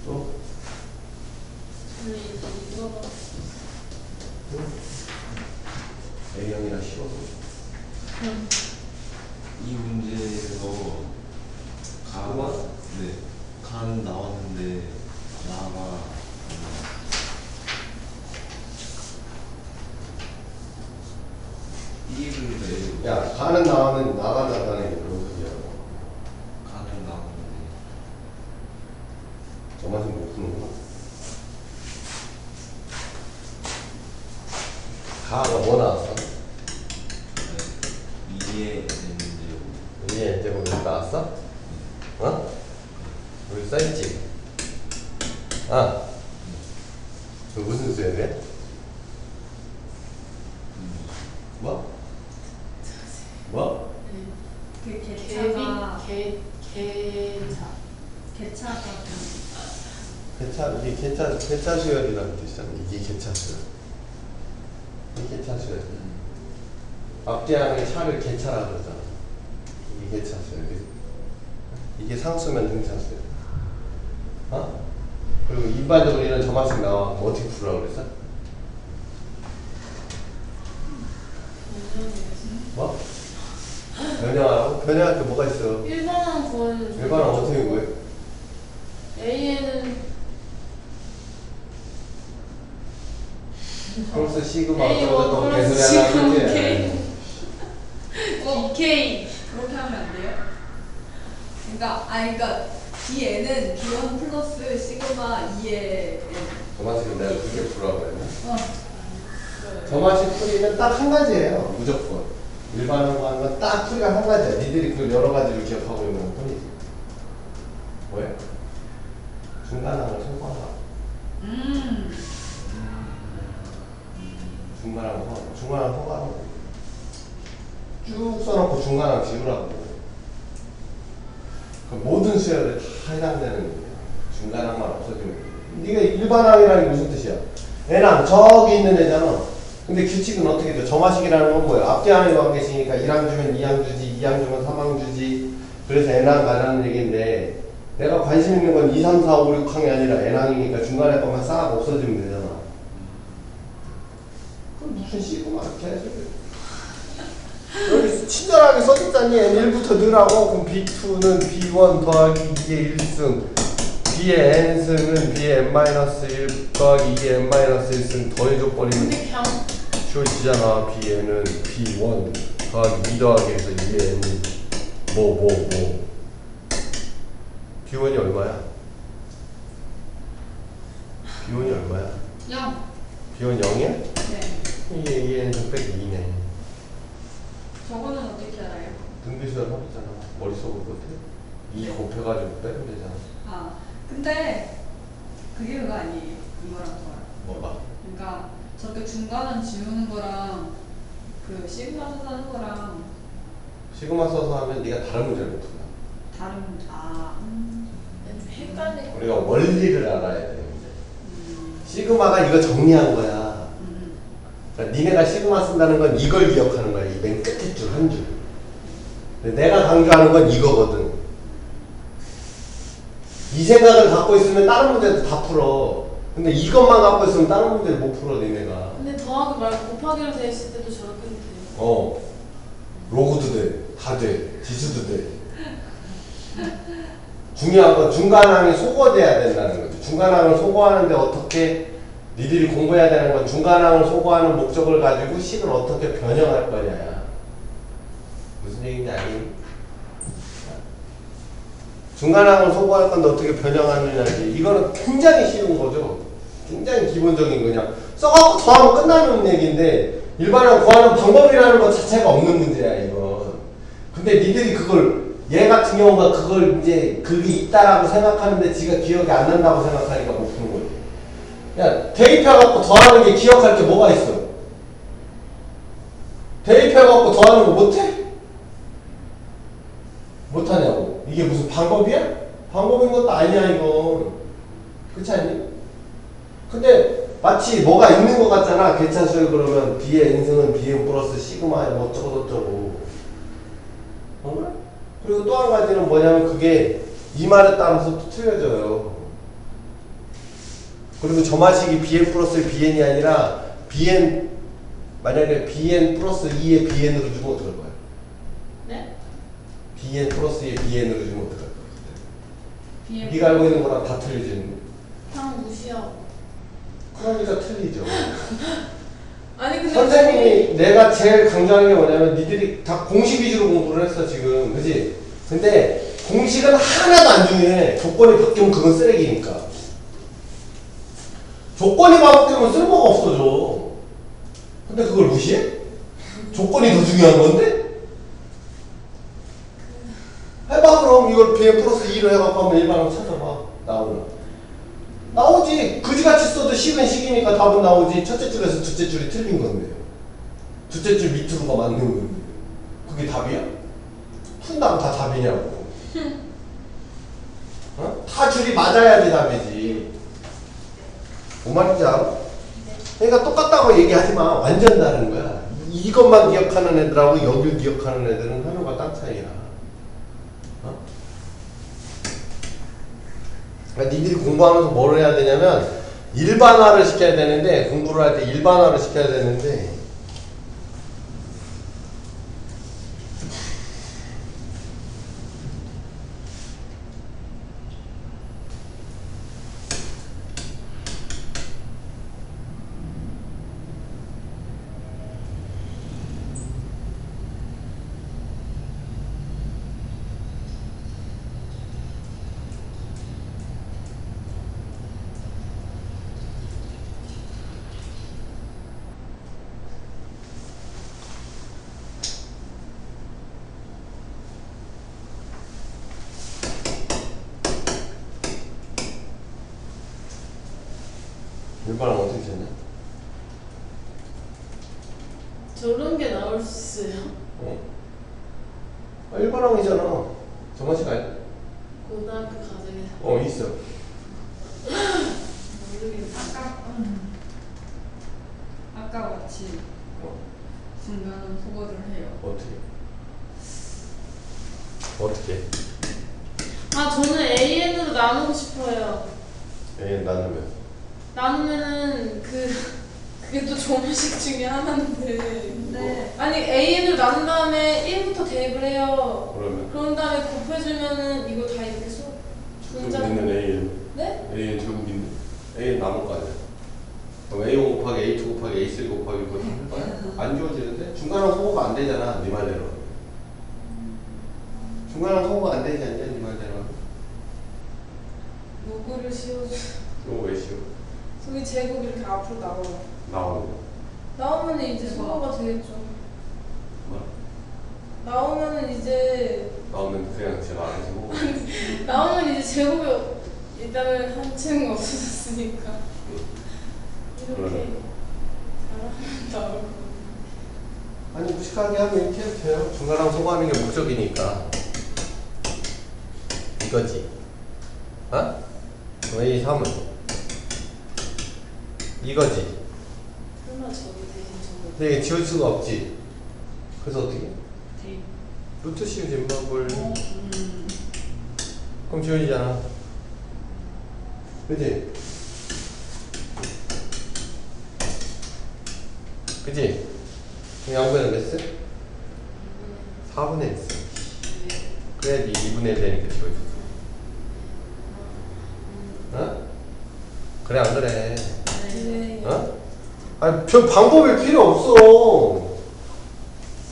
또? 저는 이제 이거 A형이라 쉬워서 이 문제에서 네, 간 나왔는데 나가 B를 내 야, 가는 나가는 나간다는 게 무슨 소리야? 간을 나왔는데 저만 지금 못 푸는구나. 가가 뭐 나왔어? 이해 문제고 이게 이제 뭐 나왔어? 어? 여기 써있지? 아, 그 무슨 수야 돼? 뭐? 뭐? 그 개차가 개차 개차가 개차 수열이라는 뜻이잖아. 이게 개차 수열. 이게 개차 수열. 앞뒤하는 차를 개차라 그러잖아. 이게 개차 수열. 이게 상수면 등차 수열. 어? 그리고 일반적으로 이런 점화식 나와. 뭐 어떻게 풀으라고 그랬어? 뭐? 변형하라고? 변형할 때 뭐가 있어? 일반항 구하는 일반항 어떻게 구해? A에는 플러스 시그마 A 어쩌고 원 플러스 개소리 하려고 시그마 그러지? K 그렇게 하면 안 돼요? 그러니까 B에는 B1 플러스 시그마 2의 N. 점화식은 내가 두개 풀으라고 했나? 어. 점화식 풀이는 딱 한 가지예요. 무조건. 일반항 하는 건 딱 풀이가 한 가지야. 니들이 그 여러 가지를 기억하고 있는 뿐이지. 뭐야? 중간항을 소거하라. 중간항 소거하라고. 쭉 써놓고 중간항 지우라고. 그 모든 수열에 다 해당되는 거야. 중간항만 없어지면 돼. 네가 일반항이라는 게 무슨 뜻이야? N항 저기 있는 애잖아. 근데 규칙은 어떻게 돼? 점화식이라는 건 뭐예요? 앞뒤항의 관계식이니까 1항 주면 2항 주지, 2항 주면 3항 주지. 그래서 N항 가라는 얘기인데 내가 관심 있는 건 2, 3, 4, 5, 6항이 아니라 N항이니까 중간에 것만 싹 없어지면 되잖아. 그럼 무슨 시그마 개소리. 여기 친절하게 써줬잖니. N1부터 넣으라고. 그럼 B2는 B1 더하기 2의 1승, B의 N승은 B의 N-1 더하기 2의 N-1승 더해줘버리면 근데 그냥 쉬워지잖아. B에는 B1 더하기 2 더하기 해서 2의 N 뭐 B1이 얼마야? B1이 얼마야? 0. B1 0이야? 네. 이게 2의 N승 빼기 2네. 저거는 어떻게 알아요? 등비수열 하잖아. 머릿속으로 끝에 2 곱해가지고 빼면 되잖아. 아, 근데 그게 그거 아니에요. 이거랑 저랑. 뭐가? 그러니까 저렇게 중간은 지우는 거랑 그 시그마 써서 하는 거랑 시그마 써서 하면 네가 다른 문제를 못 풀어. 다른 헷갈리고 우리가 원리를 알아야 돼. 시그마가 이거 정리한 거야. 그러니까 니네가 시그마 쓴다는 건 이걸 기억하는 거야. 이 맨 끝에 줄 한 줄. 근데 내가 강조하는 건 이거거든. 이 생각을 갖고 있으면 다른 문제도 다 풀어. 근데 이것만 갖고 있으면 다른 문제를 못 풀어, 니네가. 근데 더하기 말고 곱하기로 돼 있을 때도 저렇게 돼요. 로그도 돼. 다 돼. 지수도 돼. 중요한 건 중간항이 소거돼야 된다는 거지. 중간항을 소거하는데 어떻게 니들이 공부해야 되는 건 중간항을 소거하는 목적을 가지고 식을 어떻게 변형할 거냐야. 무슨 얘기인지 알겠니? 중간항을 소거할 건데 어떻게 변형하느냐지. 이거는 굉장히 쉬운 거죠. 굉장히 기본적인 그냥 써갖고 더하면 끝나는 얘기인데 일반항 구하는 방법이라는 것 자체가 없는 문제야 이건. 근데 니들이 그걸 얘 같은 경우가 그걸 이제 그게 있다라고 생각하는데 지가 기억이 안 난다고 생각하니까 못 푸는 거지. 야, 대입해갖고 더하는 게 기억할 게 뭐가 있어? 대입해갖고 더하는 거 못해? 못하냐고. 이게 무슨 방법이야? 방법인 것도 아니야, 이거. 그렇지 않니? 근데 마치 뭐가 있는 것 같잖아. 계차수에 그러면 B의 n승은 Bn 플러스 시그마 뭐 어쩌고저쩌고. 어? 그리고 또 한 가지는 뭐냐면 그게 이 말에 따라서 또 틀려져요. 그리고 점화식이 Bn 플러스 Bn이 아니라 Bn 만약에 Bn 플러스 2의 Bn으로 주면 어떡할 거야? 네? Bn 플러스 2의 Bn으로 주면 어떡할 거야? BN 네가 알고 있는 거랑 다 틀리지. 그냥 무시하고. 그러니까 틀리죠. 아니 근데 선생님이 내가 제일 강조하는 게 뭐냐면 니들이 다 공식 위주로 공부를 했어 지금. 그지? 근데 공식은 하나도 안 중요해. 조건이 바뀌면 그건 쓰레기니까. 조건이 바뀌면 쓸모가 없어져. 근데 그걸 무시해? 조건이 더 중요한 건데? 해봐 그럼 이걸 Bn 플러스 2로 해갖고 한번 일반항 찾아봐. 나오나? 나오지. 그지같이 써도 식은 식이니까 답은 나오지. 첫째 줄에서 둘째 줄이 틀린 건데요. 둘째 줄 밑으로가 맞는 건데. 그게 답이야? 푼다고 다 답이냐고. 어? 다 줄이 맞아야지 답이지. 뭔 말인지 알아? 그러니까 똑같다고 얘기하지 마. 완전 다른 거야. 이것만 기억하는 애들하고 여길 기억하는 애들은 하늘과 땅 차이야. 어? 그러니까 니들이 공부하면서 뭘 해야 되냐면 일반화를 시켜야 되는데 공부를 할 때 일반화를 시켜야 되는데 일반화 어떻게 쳤냐? 저런 게 나올 수 있어요? 일반항이잖아. 정말 시간? 고등학교 과정에서 있어. 모르겠네. 아까 같이 중간은 소거를 해요. 어떻게? 아 저는 AN으로 나누고 싶어요. 나누면. 나누면은 그게 또 조문식 중에 하나인데. 근데 아니 AN으로 나눈 다음에 1부터 대입을 해요. 그러면? 그런 다음에 곱해주면은 이거 다 이렇게 분자. 있는 AN. 네? AN 결국 있는. AN 남을 거 아니야. 그럼 A1 곱하기 A2 곱하기 A3 곱하기 그거 할 거야? 안 지워지는데? 중간항 소거가 안 되잖아. 네 말대로. 중간항 소거가 안 되지 않냐? 네 말대로. 요거를 씌워줘. 이거 왜 씌워? 저기 제곱 이렇게 앞으로 나와요. 나오는 거. 나오면 이제 소거가 되겠죠. 뭐? 나오면은 이제 나오면 그냥 제가 안 해서 보고. 나오면 이제 제곱이 일단은 한 층 없어졌으니까 이렇게 그러네. 잘하면 나올 거. 아니 무식하게 하면 이렇게 해도 돼요. 중간항 소거하는 게 목적이니까. 이거지. 어? A3은 이거지. 설마 저기 대신 저거 근데 이게 지울 수가 없지. 그래서 어떻게? 대입. 루트 씌우지 마 뭘. 그럼 지워지잖아. 그지? 그지? 양분의 몇 스? 4분의 1 스. 그래야지 2분의 1 되니까 지워지지. 어? 그래 안 그래? 네. 어? 아니 별 방법이 필요 없어.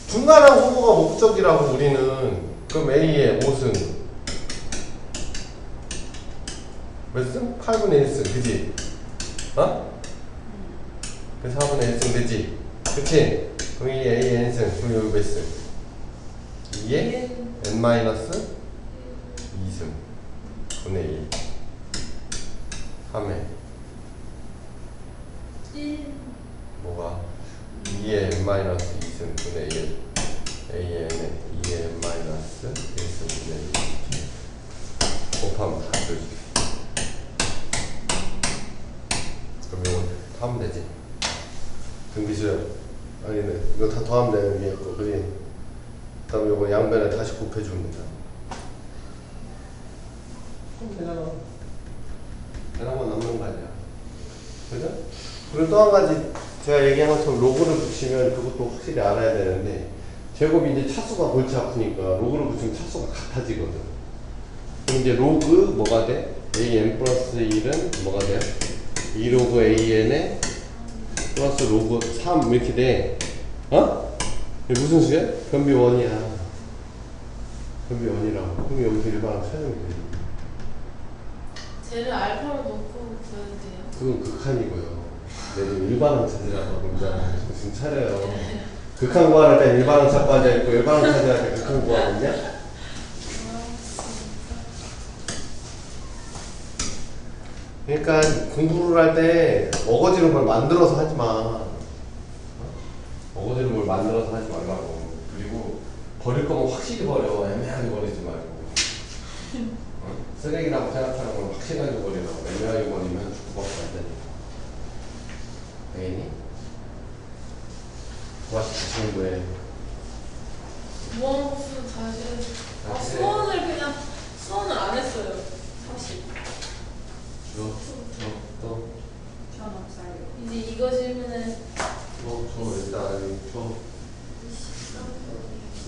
중간항 소거가 목적이라고 우리는. 그럼 A의 5승 몇 승? 8분의 1승 그지? 어? 그 4분의 1승 되지? 그치? 그럼 이 A의 n승 그럼 여기 몇 승? 2의 n-2승 분의 1 3의 뭐가 2의 n-2승분의 1 an의 2의 n-1승분의 1 곱하면 다 되지. 그럼 이거 다 하면 되지. 등비수열 아니네, 이거 다 더하면 되는 게 있고, 그지? 그 다음에 이거 양변에 다시 곱해주면 되잖아. 그럼 되잖아. 하나만 남는 거 아니야. 그죠? 그리고 또 한 가지 제가 얘기한 것처럼 로그를 붙이면 그것도 확실히 알아야 되는데, 제곱이 이제 차수가 골치 아프니까 로그를 붙이면 차수가 같아지거든. 그럼 이제 로그 뭐가 돼? an 플러스 1은 뭐가 돼요? 2로그 an에 플러스 로그 3 이렇게 돼. 어? 이게 무슨 수야? 변비 1이야. 변비 1이라고. 그럼 여기서 일반항 찾으면 돼. 쟤를 알파로 놓고 구해도 돼요? 그건 극한이고요. 내가 일반항 찾으라고 그러잖아. 정신 차려요. 극한 구할 때 일반항 찾고 앉아있고, 일반항 찾아야 때 극한 구하겠냐? 그러니까 공부를 할 때 어거지로 뭘 만들어서 하지 마. 어거지로 뭘 만들어서 하지 말라고. 그리고 버릴 거면 확실히 버려. 애매하게 버리지 말고. 쓰레기라고 생각하는 건 확실하게 버리라고. 애매하게 버리면 죽고밖에 안 되니까. 알겠니? 다시 다시 공부해. 무한급수 다시 수원을 안 했어요. 30. 또. 전 없어요. 이제 이거 질문은 저 일단 저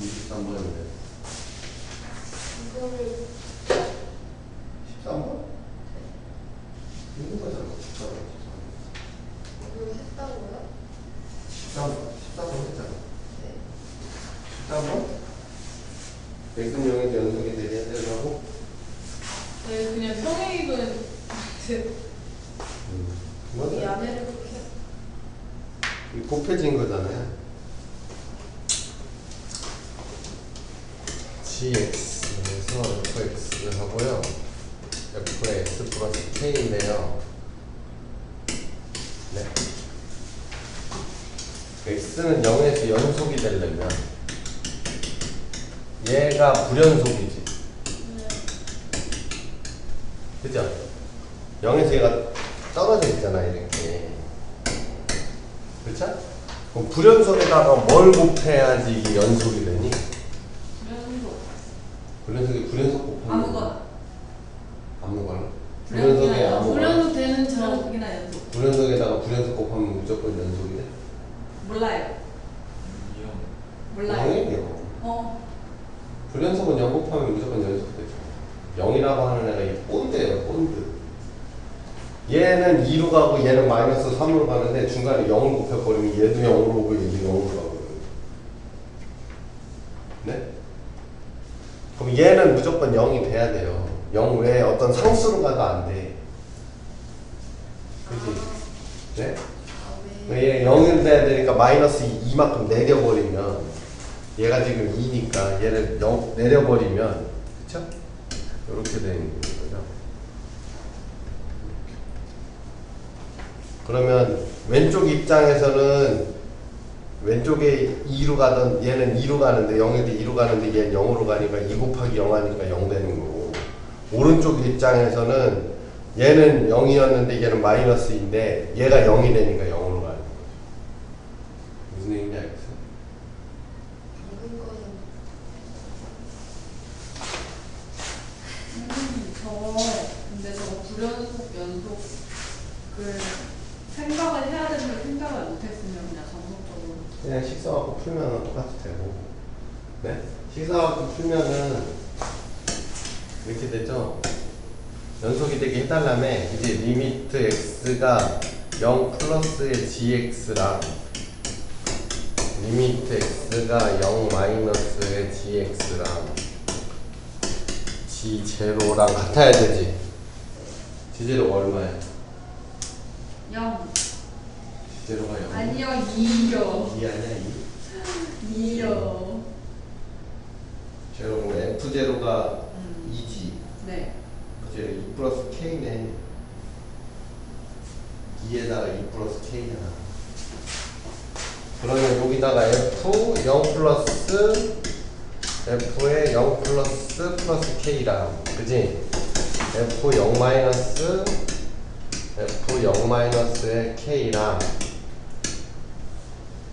23번인데. 이거를 13번? 있는 거잖아. 이걸 했다고요? 13번 했잖아. 네. 13번? 백분 영의 연속이 되게 되라고? 네, 그냥 평행이건 이 안에를 그렇게 곱해진 거잖아요. gx에서 fx 하고요. f의 x 플러스 k인데요. 네. x는 0에서 연속이 되려면 얘가 불연속이지. 그죠? 0에서 얘가 떨어져 있잖아, 이렇게. 그쵸? 그럼 불연속에다가 뭘 곱해야지 이게 연속이 되니? 불연속 곱하면 아무거나. 아무거나? 불연속에 아무거나? 불연속 되는 저 연속이나 연속. 불연속에다가 불연속 곱하면 무조건 연속이 돼? 몰라요. 몰라요. 0이에요. 불연속은 0 곱하면 무조건 연속 되죠. 0이라고 하는 애가 이 본드예요, 본드. 얘는 2로 가고 얘는 마이너스 3으로 가는데 중간에 0을 곱해버리면 얘도 0으로 오고 얘도 0으로 가거든요. 네? 그럼 얘는 무조건 0이 돼야 돼요. 0 외에 어떤 상수로 가도 안 돼. 그치? 네? 얘 0이 돼야 되니까 마이너스 2만큼 내려버리면 얘가 지금 2니까 얘를 0 내려버리면 그쵸? 이렇게 되는 거죠. 그러면 왼쪽 입장에서는 왼쪽에 2로 가던 얘는 2로 가는데 0에도 2로 가는데 얘는 0으로 가니까 2 곱하기 0 하니까 0 되는 거고, 오른쪽 입장에서는 얘는 0이었는데 얘는 마이너스인데 얘가 0이 되니까 0으로 가는 거죠. 무슨 얘기인지 알겠어요? 읽은 거는 근데 저거 불연속 연속 생각을 해야 되는데 생각을 못했으면 그냥 전속적으로. 그냥 식사하고 풀면은 똑같이 되고, 네? 식사하고 풀면은 이렇게 되죠? 연속이 되게 해달라며. 이제 리미트 x가 0 플러스의 gx랑 리미트 x가 0 마이너스의 gx랑 g0랑 같아야 되지. g0가 얼마야? 0. g0가 0. 아니요, 2요. 2 아니야 2? 2요. 제로 f0가 2지. 네. 이제 2 플러스 k네. 2에다가 2 플러스 k잖아. 그러면 여기다가 f 0 플러스 f에 0 플러스 k랑 그지? f 0 마이너스 f 0 마이너스의 k랑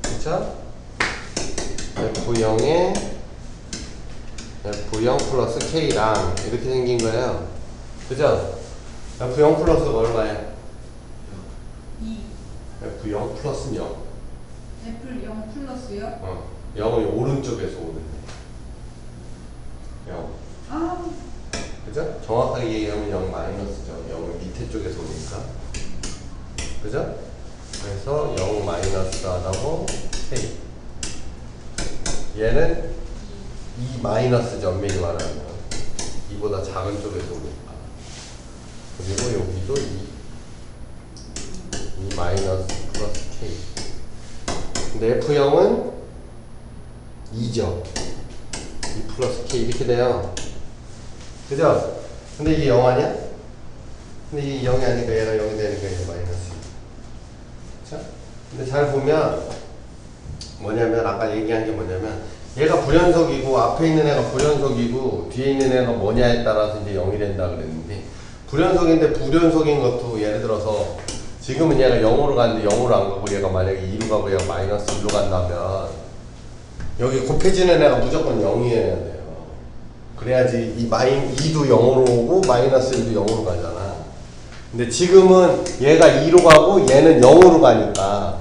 그쵸? f0에 f0 플러스 k랑 이렇게 생긴 거예요. 그죠? f0 플러스가 얼마예요? 2 f0 플러스는 0. 애플 0 플러스요? 0은 오른쪽에서 오는 0. 아 그죠? 정확하게 얘기하면 0 마이너스죠. 0은 밑에 쪽에서 오니까. 그죠? 그래서 0 마이너스 하다고 k. 얘는 2 마이너스죠. 엄밀히 말하면. 2보다 작은 쪽에서 오니까. 그리고 여기도 2 마이너스 플러스 k. 근데 F0은 2죠. 2 플러스 k 이렇게 돼요. 그죠? 근데 이게 0 아니야? 근데 이게 0이 아니니까 얘가 0이 되니까 얘가 마이너스. 그쵸? 근데 잘 보면 뭐냐면 아까 얘기한 게 뭐냐면 얘가 불연속이고 앞에 있는 애가 불연속이고 뒤에 있는 애가 뭐냐에 따라서 이제 0이 된다 그랬는데 불연속인데 불연속인 것도 예를 들어서 지금은 얘가 0으로 갔는데 0으로 안 가고 얘가 만약에 2로 가고 얘가 마이너스 1로 간다면 여기 곱해지는 애가 무조건 0이어야 돼요. 그래야지 이 2도 0으로 오고 마이너스 1도 0으로 가잖아. 근데 지금은 얘가 2로 가고 얘는 0으로 가니까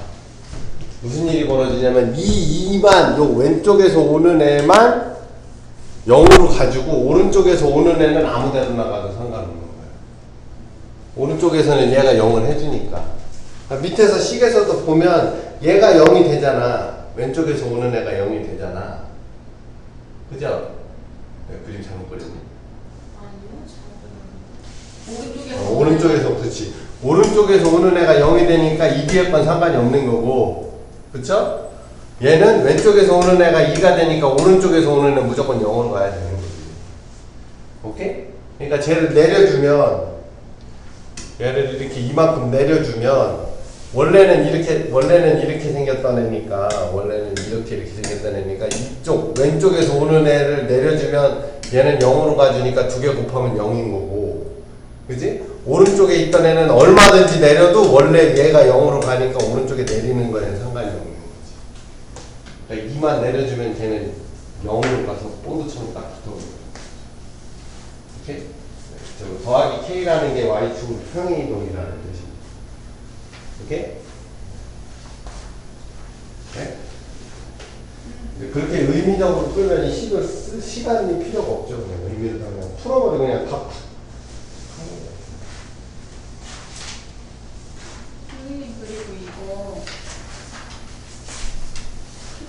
무슨 일이 벌어지냐면 이 2만 요 왼쪽에서 오는 애만 0으로 가지고 오른쪽에서 오는 애는 아무 데나 가도 상관없는 거예요. 오른쪽에서는 얘가 0을 해주니까. 밑에서 식에서도 보면 얘가 0이 되잖아. 왼쪽에서 오는 애가 0이 되잖아. 그죠? 네, 그림 잘못 그렸네. 오른쪽에서 오른쪽에서 그렇지. 오른쪽에서 오는 애가 0이 되니까 이 뒤에 건 상관이 없는 거고. 그쵸? 얘는 왼쪽에서 오는 애가 2가 되니까 오른쪽에서 오는 애 무조건 0으로 가야 되는 거지. 오케이? 그러니까 쟤를 내려주면 얘를 이렇게 이만큼 내려주면 원래는 이렇게 생겼던 애니까 원래는 이렇게 생겼던 애니까 이쪽 왼쪽에서 오는 애를 내려주면 얘는 0으로 가주니까 2개 곱하면 0인 거고 그지? 오른쪽에 있던 애는 얼마든지 내려도 원래 얘가 0으로 가니까 오른쪽에 내리는 거에는 상관이 없는 거지. 그러니까 2만 내려주면 걔는 0으로 가서 본드처럼 딱 붙어오는 거야. 오케이? 네, 더하기 k라는 게 y축으로 평행이동이라는 뜻입니다. 오케이? 네? 그렇게 의미적으로 끌면 이 식을 쓸 시간이 필요가 없죠. 그냥 의미를 그냥 풀어버리고 그냥 다 선생님 그리고 이거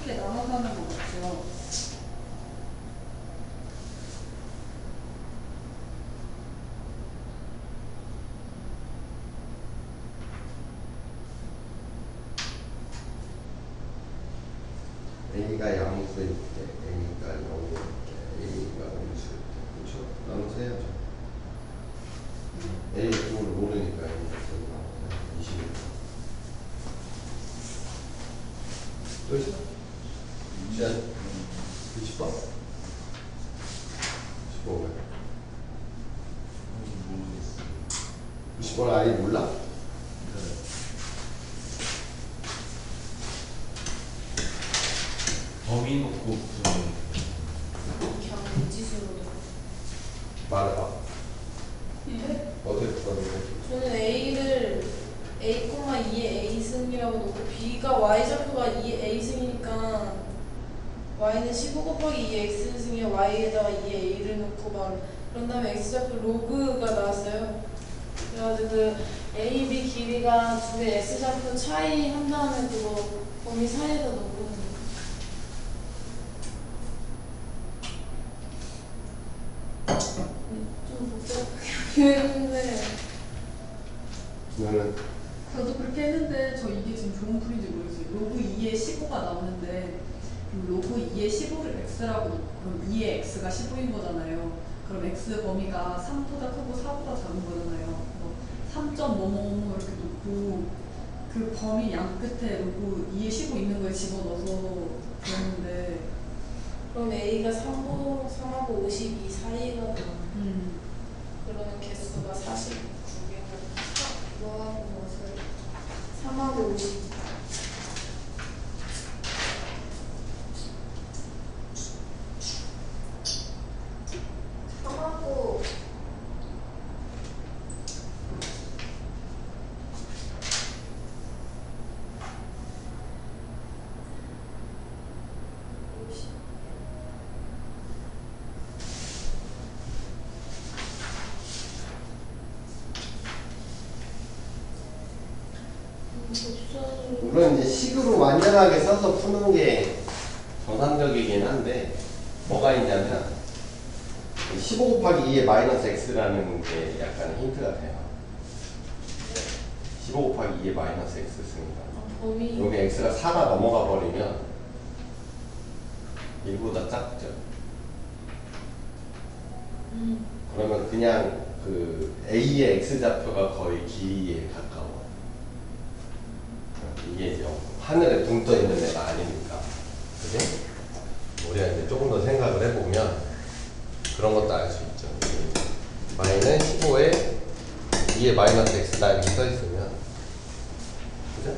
이렇게 나눠서 하는 거 같죠? A가 양수일 때, A가 0일 때, A가 음수일 때, 그렇죠? 나눠서 해야죠. A 쪽을 모르니까 A가 20. 또 있어? 자, 20번? 15번. 모르겠어요. 20번 아예 몰라? 범위 놓고 좀 그냥 무지수로. 말해봐. 예? 어떻게 풀었는데? 저는 A를 A, 2의 A 승이라고 놓고 B가 Y 좌표가 2의 A 승이니까 Y는 15 곱하기 2의 X 승이에 Y에다가 2의 A를 놓고 막 그런 다음에 X 좌표 로그가 나왔어요. 그래가지고 그 A, B 길이가 두 개 X 좌표 차이 한 다음에 그거 범위 사이에다 놓고 좀 복잡하게 했는데 너는 저도 그렇게 했는데 저 이게 지금 좋은 풀인지 모르겠어요. 로그 2에 15가 나오는데 그럼 로그 2에 15를 x라고 놓고 그럼 2의 x가 15인 거잖아요. 그럼 x 범위가 3보다 크고 4보다 작은 거잖아요. 3.5 이렇게 놓고 그 범위 양 끝에 로그 2에 15 있는 거에 집어 3하고 52 사이가 나와. 그러면 개수가 49개가 뭐하고 무엇을 3하고 50. 삼하고 곱선으로 물론 이제 식으로 완전하게 써서 푸는 게 정상적이긴 한데 뭐가 있냐면 15 곱하기 2의 마이너스 x라는 게 약간 힌트가 돼요. 15 곱하기 2의 마이너스 x 승이다. 범위 여기 x가 4가 넘어가 버리면 1보다 작죠. 그러면 그냥 그 a의 x좌표가 거의 길이에 가까워. 이게 이제 하늘에 둥 떠 있는 애가 아니니까. 그지? 우리가 이제 조금 더 생각을 해보면 그런 것도 알 수 있죠. 마이는 15에 2에 마이너스 x다 이렇게 써 있으면, 그죠?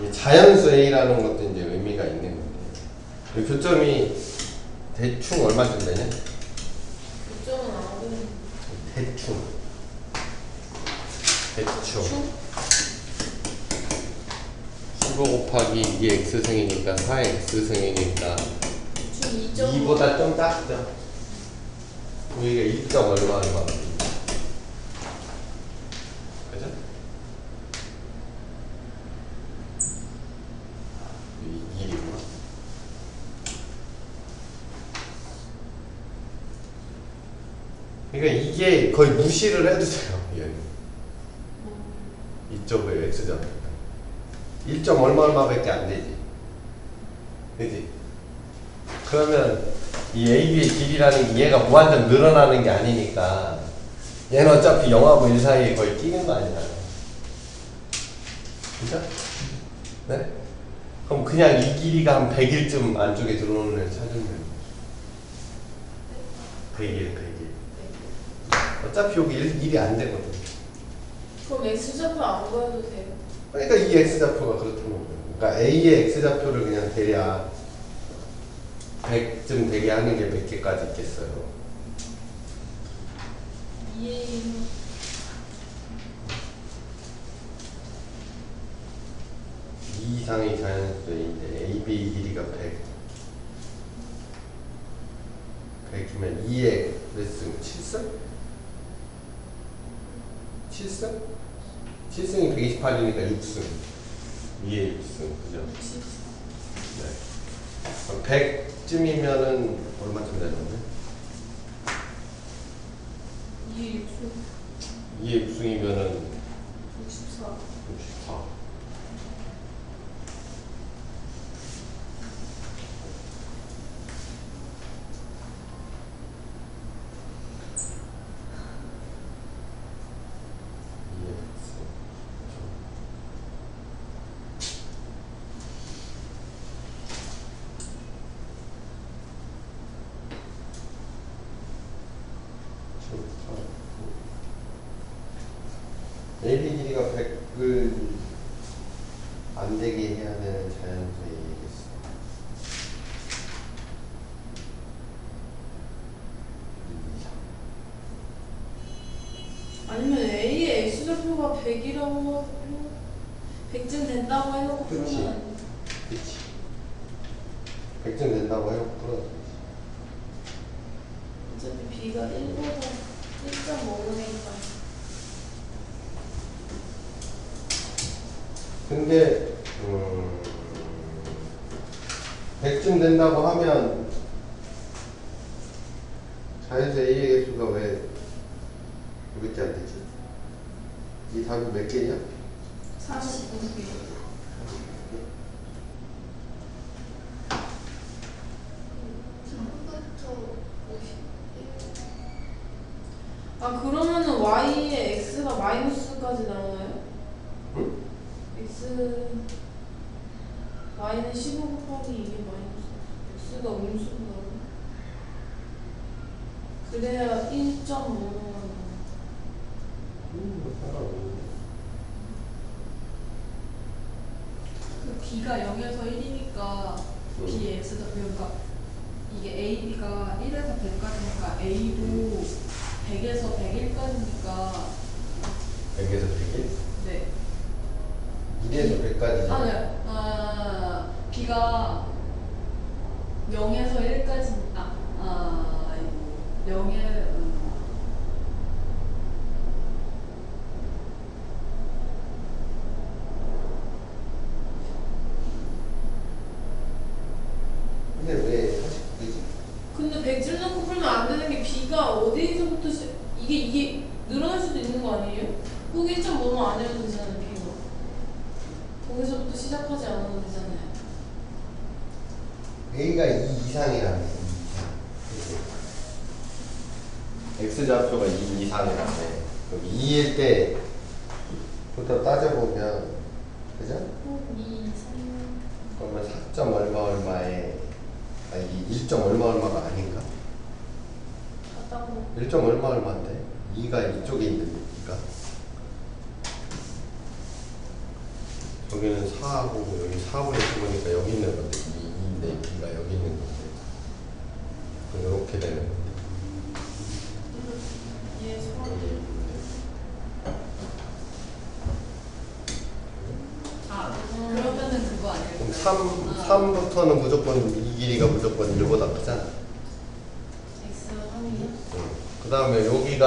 이 자연수 a라는 것도 이제 의미가 있는 건데, 이 교점이 대충 얼마쯤 되냐? 교점은 안 되는 대충 15 곱하기 2x승이니까 4x승이니까 대충 2점 2보다 좀 작죠. 여기가 1점 얼마 그죠? 이 1이구나. 그러니까 이게 거의 무시를 해도 돼요. 얘는. 이쪽을 x좌표 1점 얼마밖에 안 되지. 그지? 그러면 이 AB의 길이라는 게 얘가 무한정 늘어나는 게 아니니까 얘는 어차피 0하고 1 사이에 거의 끼는 거 아니잖아. 그죠? 네? 그럼 그냥 이 길이가 한 100일쯤 안쪽에 들어오는 애를 찾으면 돼요. 100일. 어차피 여기 1이 안 되거든. 그럼 X좌표 안 구해도 돼요? 그러니까 이 x좌표가 그렇다는 거예요. 그러니까 A의 x좌표를 그냥 대략 100쯤 되게 하는 게 몇 개까지 있겠어요. 2A 2 이상의 자연수인데 AB 길이가 100이면 2의 몇 승? 7승? 7승? 7승이 128이니까 6승. 2의 6승. 그죠? 64. 네. 그럼 100쯤이면은 얼마쯤 되는데? 2의 6승 2의 6승이면은 64. 64. AB 길이가 100을 안 되게 해야 되는 자연수의 얘기겠어. 아니면 A의 X좌표가 100이라고 100쯤 된다고 해놓고 그치. 풀면 그치. 100쯤 된다고 해요. 풀어도 되지. 어차피 B가 1보다 1점 먹으니까 근데 100쯤 된다고 하면 자연수 A의 개수가 왜 그렇게 안 되지? 이 답이 몇 개냐? 45개. 처음부터 51 아 그러면은 Y의 X가 마이너스까지 나오나요? 응? X y는 15 곱하기 2의 마이너스 x가 음수인가? 그래야 1.5는 그 b가 0에서 1이니까 b x다 그러니까 이게 a, b가 1에서 100까지니까 a도 100에서 101까지니까 100에서 100일? 네. 1에서 100까지. 네. b가 0에서 1까지 이거 0에 근데 왜 49개지? 근데 100줄 넣고 풀면 안 되는 게 b가 어디서부터 이게 늘어날 수도 있는 거 아니에요? 꼭 1.5만 안 해도 되잖아요 b가 거기서부터 시작하지 않아도 되잖아요. A가 2 이상이라네. 2 이상. X좌표가 2 이상이라네. 그럼 2일 때부터 따져보면, 그죠? 2, 3 그러면 4점 얼마 얼마에, 이게 1점 얼마 얼마가 아닌가? 같다고 1점 얼마 얼마인데? 2가 이쪽에 있는데, 2가. 여기는 4하고 여기 4분의 9니까 여기 있는 건데 2인데 2가 여기 있는 건데 그럼 이렇게 되는 건데 얘 3 여기 있는데 그러면은 그거 그럼 아닐까요? 3부터는 무조건 이 길이가 무조건 1보다 크잖아. x가 3이요? 그 다음에 여기가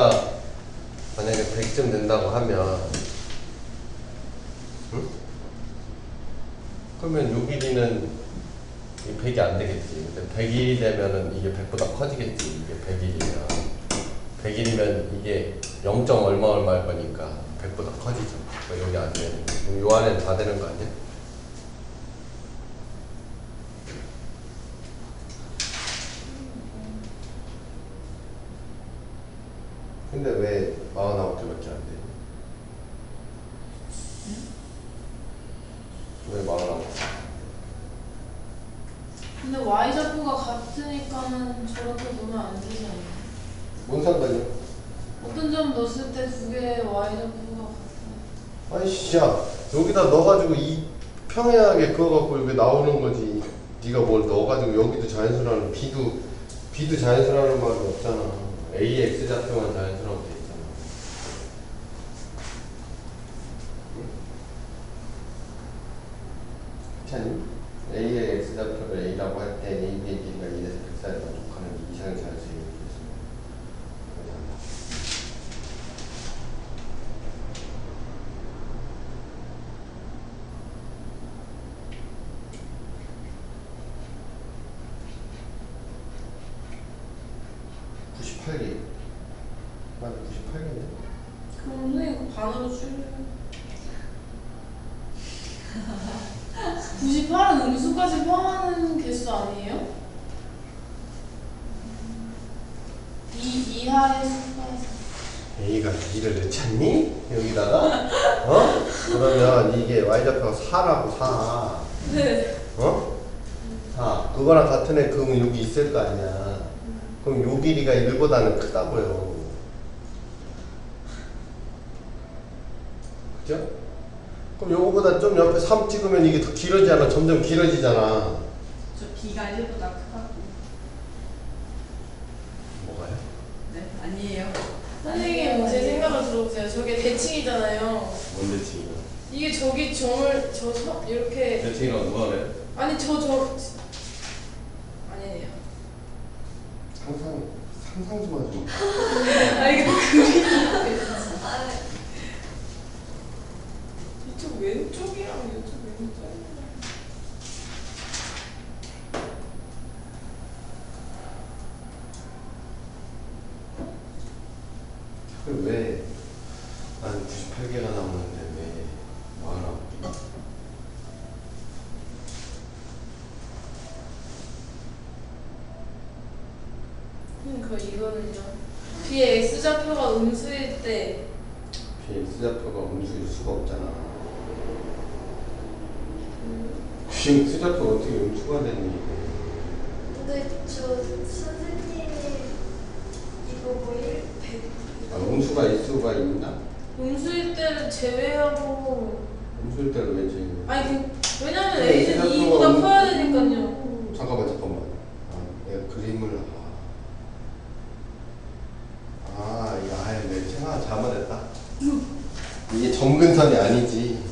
만약에 100쯤 된다고 하면 응? 그러면 요 길이는 100이 안 되겠지. 근데 100이 되면은 이게 100보다 커지겠지. 이게 100일이면 100일이면 이게 0. 얼마 얼마일 거니까 100보다 커지죠. 그러니까 여기 안 되는 거. 그럼 요 안에는 다 되는 거 아니야? 근데 왜 49개밖에 안 돼? 왜 49개? 근데 y좌표가 같으니까는 저렇게 보면 안 되지 않나요? 뭔 상관이야? 어떤 점 넣었을 때 두 개의 y좌표가 같아요. 아이씨, 야, 여기다 넣어가지고 이 평행하게 그거 갖고 여기 나오는 거지. 네가 뭘 넣어가지고 여기도 자연수라는 B도 자연수라는 말이 없잖아. AX 좌표만 자연수라고 돼 있잖아. 괜찮니? A의 X 좌표를 A라고 할 때 A, B의 길이가 1에서 100 사이에 만족하는 이 이상의 자연수의 얘기겠습니다. 맞아, 98개인데? 그럼 선생님 그 반으로 줄여요. 98은 음수까지 포함하는 개수 아니에요? 이하의 수까지. A가 2를 넣잖니? 여기다가? 그러면 이게 Y좌표가 4라고 4. 네. 4. 그거랑 같은 애 그러면 여기 있을 거 아니야. 그럼 요 길이가 1보다는 크다고요. 그죠? 그럼 요거보다 좀 옆에 3 찍으면 이게 더 길어지잖아. 점점 길어지잖아. 저 b가 1보다 크다고. 뭐가요? 네, 아니에요. 선생님 제 생각을 들어보세요. 저게 대칭이잖아요. 뭔데 지금? 이게 저기 점을 이렇게 대칭이라고 누가 그래? 아니 아니네요. 상상 좀 하지 마. 아 이게 그림이 아, 이쪽 왼쪽이랑 이쪽 왼쪽. 왜 난 98개가 나오는데 왜 많아? 그러니까 이거는요. B의 X좌표가 음수일 때 X좌표가 음수일 수가 없잖아. 지금 수작도 어떻게 음수가 됐니? 근데 저 선생님이 이거 뭐 100. 아, 음수가 일수가 있나? 음수일 때는 제외하고. 음수일 때는 왜 제일? 아니 왜냐면 네, A는 생각보다 2보다 커야 되니까요. 잠깐만. 내가 그림을 이거 아예 내 생각 잘못했다. 이게 점근선이 아니지.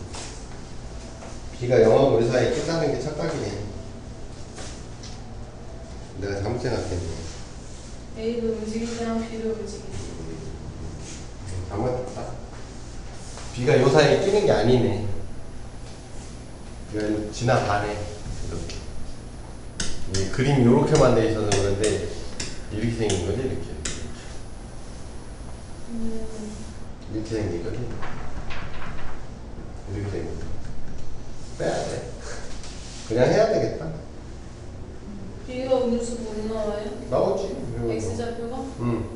B가 0하고 1 사이에 끝나는 게 착각이네. 내가 잘못 생각했네. A도 움직이지만 B도 움직이지. 잘못했다. B가 요 사이에 끼는 게 아니네. B가 지나가네. 이렇게. 이 그림이 요렇게만 돼 있어서 그런데 이렇게 생긴 거지, 이렇게. 이렇게 생긴 거지. 이렇게 생긴 거. 빼야 돼. 그냥 해야 되겠다. B가 음수 못 나와요? 나오지. X좌표가? 응.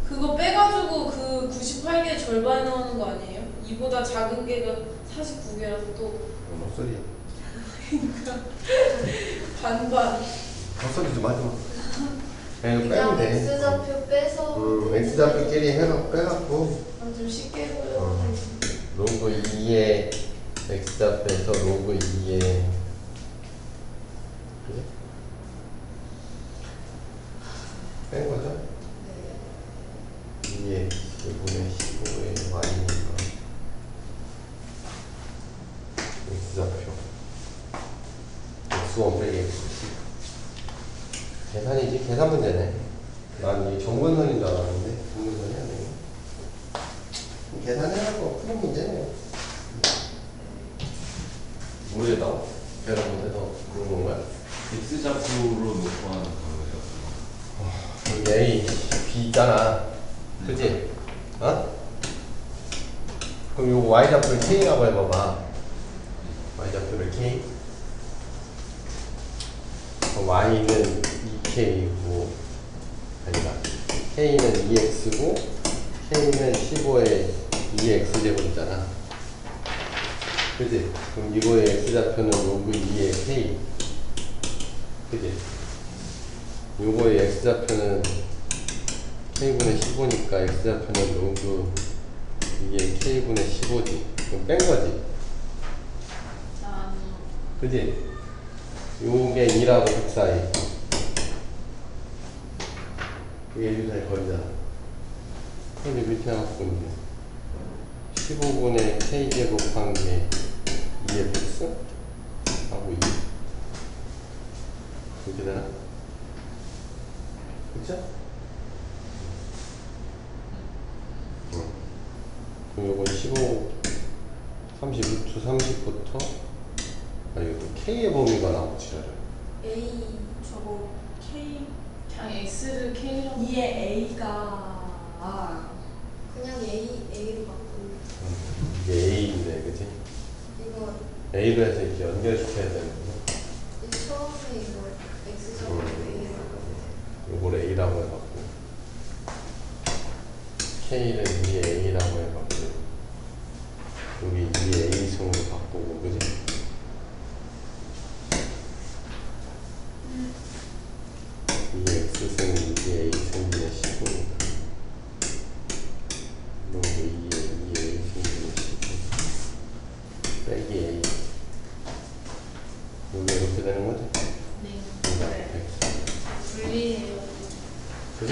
그거 빼가지고 그 98개 절반이 나오는 거 아니에요? 이보다 작은 개가 49개라서 또 헛소리야. 반반. 헛소리 좀 하지 마. 그냥 그냥 빼면 돼. X좌표 빼서. X좌표끼리 빼갖고. 좀 쉽게 보여. 로그 2의 X좌표에서 로그 2의 그래? 뺀 거죠? 네. 2의 X분의 15의 Y니까 X좌표 X1 빼기 X10 계산이지? 계산 문제네. 난 이게 정근선인 줄 알았는데 정근선이 아니네. 계산해갖고 푸는 문제네요. 모르겠다. 계산 못해서 그런 건가요? X좌표로 놓고 하는 거예요. 여기 A, B 있잖아. 그치? 어? 그럼 요거 Y좌표를 K라고 해봐봐. Y좌표를 K. 그럼 Y는 2K고, 아니다. K는 2X고, K는 15에 2X제곱이잖아. 그치? 그럼 이거의 X좌표는 로그 2의 K. 그치? 요거의 X좌표는 K분의 15니까 X좌표는 로그 이게 K분의 15지. 그럼 뺀 거지. 아니. 그지? 요게 2라고 100 사이. 이게 1 사이 거리잖아. 근데 밑에 갖고 있네. 15분의 K제곱한 게 2의 x 하고 2. 그렇게 되나? 그쵸? 그럼 요거 15, 30부터 30부터 이거 K의 범위가 나오고 지랄을. A 저거 K 그냥 X를 K라고. 2의 A가 그냥 A로 바꾸는. 이게 A인데, 그치? 이거 A로 해서 이렇게 연결시켜야 되는구나. 이 처음에 이거 X좌표 A로 바꾸는. 요걸 A라고 해갖고 K는 2의 A라고 해갖고 여기 2의 A 승으로 바꾸고, 그치? 이 X승은 2의 A 승분의 15니까 그리고 2의 A 승분의 15 빼기 A 여기 이렇게 되는 거지? 네. 네. 분리해요. 그래?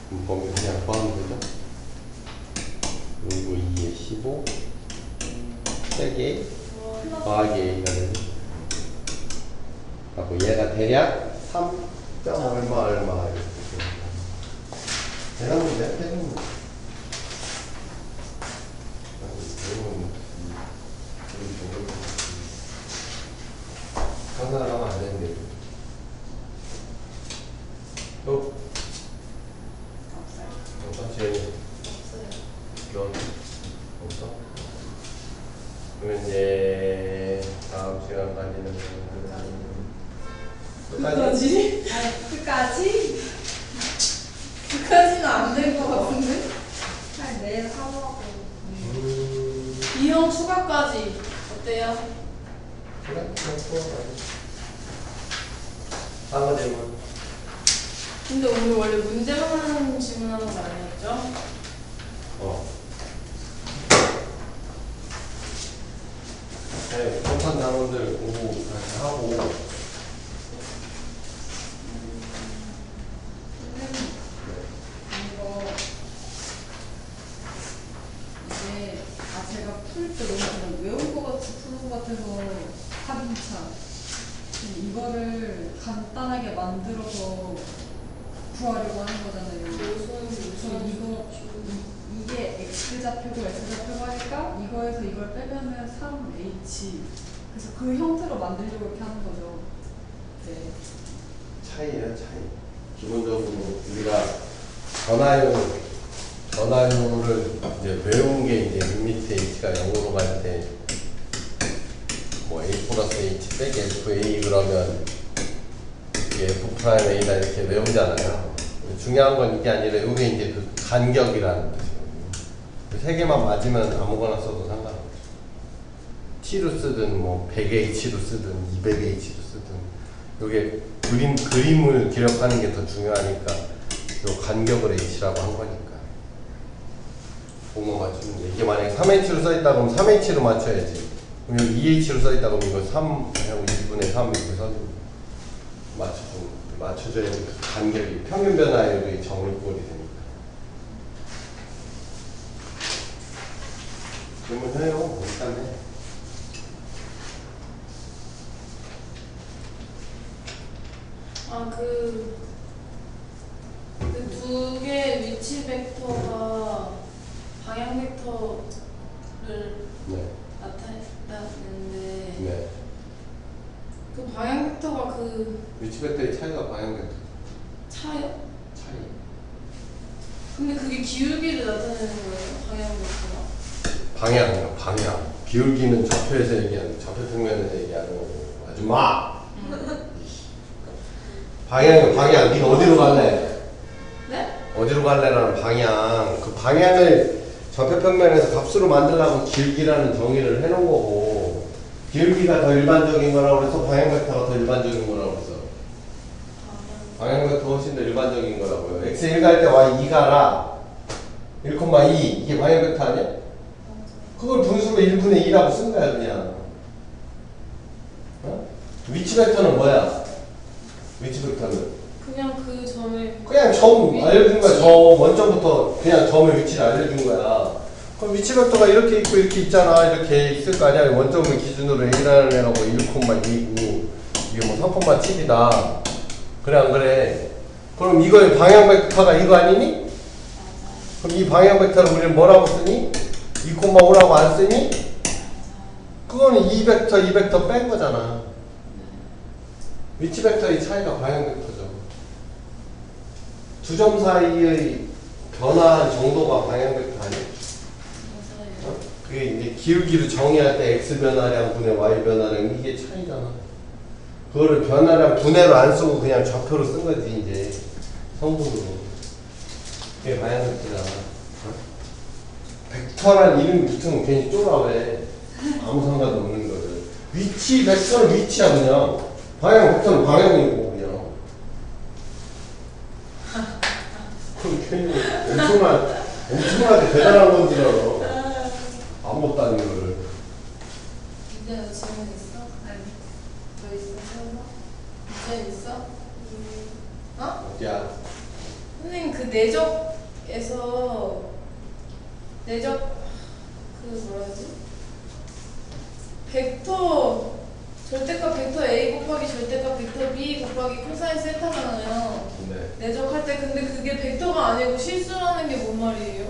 그럼 범위 그냥 구하면 되죠? 그리고 2에 15 빼기 A 더하기 A가 되죠? 하고 얘가 대략 3. 얼마 이렇게 계산 문제 해주는 거. 상상을 하면 안 되는데. 또? 없어? 지현이? 없어요. 넌? 없어? 그러면 이제 다음 시간까지는 끝까지? 아니 끝까지? 끝까지는 안 될 것 같은데? 한 내일 사모하고 이형 추가까지 어때요? 그래? 다음 질문. 근데 오늘 원래 문제만 질문하는 거 아니었죠? 네, 급한 단원들 공부 다시 하고. 이거 이게 제가 풀 때 너무 그냥 외운 거 같이 푸는 것 같아서 하기 귀찮아. 이거를 간단하게 만들어서 구하려고 하는 거잖아요. 그래서 이게 x 좌표고 x 좌표고 하니까 이거에서 이걸 빼면은 3h. 그래서 그 형태로 만들려고 이렇게 하는 거죠. 네. 차이예요, 차이. 기본적으로 우리가 전화율을 이제 외운 게 이제 리미트 h가 0으로 갈 때 뭐 a 플러스 h 빼기 fa 그러면 이게 f 프라임 a다 이렇게 외우잖아요. 중요한 건 이게 아니라 이게 이제 그 간격이라는 뜻이거든요. 세 개만 맞으면 아무거나 써도 상관없죠. t로 쓰든 뭐 100h로 쓰든 200h로 쓰든 이게 그림을 기록하는 게 더 중요하니까 요 간격을 h라고 한 거니까. 그거만 맞추면 돼. 이게 만약에 3h로 써있다 그러면 3h로 맞춰야지. 그럼 여기 2h로 써있다 그러면 이거 3하고 2분의 3 이렇게 써주면 맞춰줘야 그 간격이 평균 변화율이 정일꼴이 되니까. 질문해요. 일단 해. 그 두 개 위치 벡터가 방향 벡터를 네. 나타냈는데 네. 그 방향 벡터가 그 위치 벡터의 차이가 방향 벡터 차요? 차이. 근데 그게 기울기를 나타내는 거예요? 방향 벡터가? 방향. 기울기는 좌표에서 얘기하는, 좌표 평면에서 얘기하는 거고. 아줌마! 방향. 네가 어디로 갈래? 네? 어디로 갈래라는 방향. 그 방향을 좌표 평면에서 값으로 만들려고 길기라는 정의를 해놓은 거고, 기울기가 더 일반적인 거라고 그래서 방향 벡터가 더 일반적인 거라고 그래서. 방향 벡터 훨씬 더 일반적인 거라고요. x 1 갈 때 y 2 가라. 1,2 이게 방향 벡터 아니야? 그걸 분수로 1분의 2라고 쓴 거야 그냥. 어? 위치 벡터는 뭐야? 위치 벡터는 그냥 그 점을 그냥 점 알려준 거야. 점 원점부터 그냥 점의 위치를 알려준 거야. 그럼 위치 벡터가 이렇게 있고 이렇게 있잖아. 이렇게 있을 거 아니야. 원점을 기준으로 A라는 애라고 1,2고 이게 뭐 3,7이다. 그래 안 그래? 그럼 이거의 방향 벡터가 이거 아니니? 그럼 이 방향 벡터를 우리는 뭐라고 쓰니? 2,5라고 안 쓰니? 그거는 이 벡터 뺀 거잖아. 위치 벡터의 차이가 방향 벡터죠. 두 점 사이의 변화한 정도가 방향 벡터 아니야? 어? 그게 이제 기울기를 정의할 때 x 변화량 분의 y 변화량 이게 차이잖아. 그거를 변화량 분해로 안 쓰고 그냥 좌표로 쓴 거지 이제 성분으로. 그게 방향 벡터잖아. 어? 벡터란 이름 붙으면 괜히 쫄아 왜? 아무 상관도 없는 거를. 위치 벡터는 위치야 그냥. 방향 벡터는 방향이고 그냥. 그럼 괜히 엄청나게 대단한 건 줄 알아. 아무것도 아닌 거를. 이제 너 질문 있어? 아니. 너 있어? 이제 있어? 야, 선생님 그 내적에서 내적 그 뭐라 하지? 벡터 절대값 벡터 A 곱하기 절대값 벡터 B 곱하기 코사인 세타잖아요. 네. 내적할 때 근데 그게 벡터가 아니고 실수라는 게 뭔 말이에요?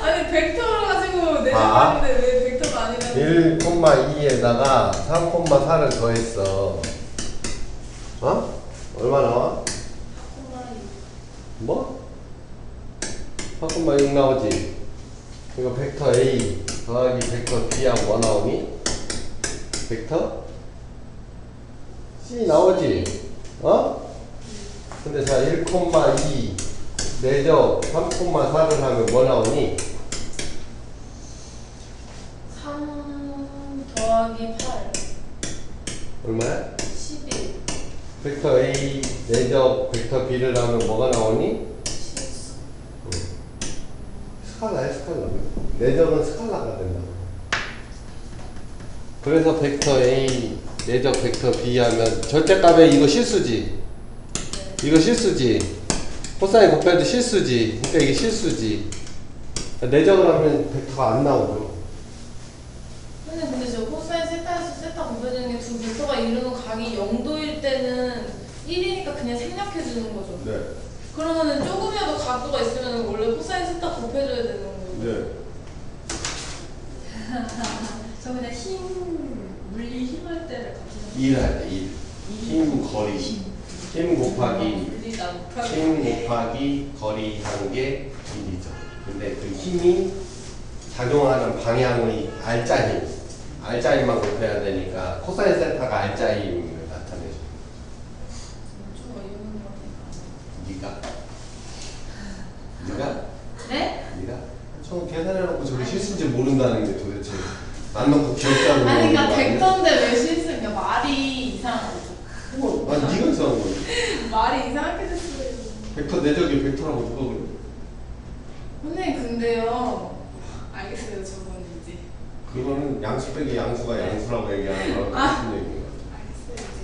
아니 벡터를 가지고 내적하는데 왜 벡터가 아니라는 1,2에다가 3,4를 더했어. 어? 얼마 나와? 뭐? 4,6 나오지? 이거 벡터 A 더하기 벡터 B하고 뭐 나오니? 벡터? C 나오지? 어? 근데 자 1,2 내적 3,4를 하면 뭐 나오니? 3 더하기 8 얼마야? 11 벡터 A 내적 벡터 B를 하면 뭐가 나오니? 스칼라야 스칼라. 내적은 스칼라가 된다. 그래서 벡터 A 내적 벡터 B 하면 절대값에 이거 실수지. 이거 실수지. 코사인 곱해도 실수지. 그러니까 이게 실수지. 내적을 하면 벡터가 안 나오죠. 근데 저 코사인 세타에서 세타 곱해주는 게 두 벡터가 이루는 각이 0도일 때는 1이니까 그냥 생략해주는 거죠. 네. 그러면은 조금이라도 각도가 있으면 원래 코사인 세타 곱해줘야 되는 거예요. 네. 저 그냥 물리 힘할 때를 같이 일 할 때 일. 힘 거리. 힘 곱하기 물리다 못하고 힘 곱하기 거리 한 게 1이죠. 근데 그 힘이 작용하는 방향의 알짜 힘. 알짜 힘만 곱해야 되니까 코사인 세타가 알짜 힘을 나타내죠. 좀 어이없는 거 같아요. 네가? 네? 네가? 저 계산해놓고 저게 실수인지 모른다는 게 도대체 안 넣고 기억도 안 나는 아니 그러니까 거 아니야? 벡터인데 왜 실수인가 말이 이상한 거죠. 난 네가 이상한 거지. 말이 이상하게 됐어요. 벡터 내적이 벡터라고 누가 그래? 선생님 근데요. 알겠어요. 저거는 이제. 그거는 양수 빼기 양수가 양수라고 얘기하는 거랑 같은 얘기인 것 같아. 알겠어요 이제.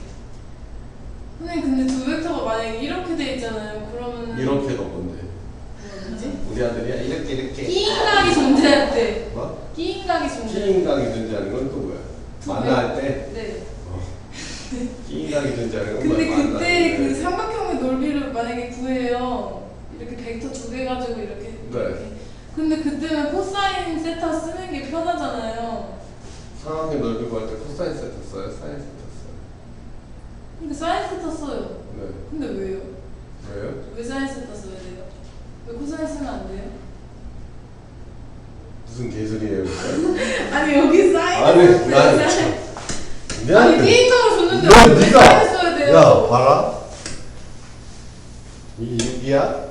선생님 근데 두 벡터가 만약에 이렇게 돼 있잖아요. 그러면은 이렇게가 뭔데? 뭐지? 우리 아들이야 이렇게 끼인각이 존재할 때. 뭐? 끼인각이 존재할 때. 끼인각이 존재하는 건 또 뭐야? 만날 때? 네. 끼인각이 존재하는 건 근데 뭐야? 그때 만날 그 때. 삼각형의 넓이를 만약에 구해요. 이렇게 벡터 두 개 가지고 이렇게. 네. 이렇게. 근데 그때는 코사인 세타 쓰는 게 편하잖아요. 상황의 넓이 구할 때 코사인 세타 써요? 사인 세타 써요? 근데 사인 세타 써요. 네. 근데 왜요? 왜요? 왜 사인 세타 써야 돼요? 왜 코사인 쓰면 안 돼요? 무슨 개소리예요? 그거? 아니 여기 사인 아니 써야 난 돼요. 참. 아니 미안해. 게임감을 줬는데 너 왜 네가 사인 써야 돼요? 야 봐라. 이게 6이야?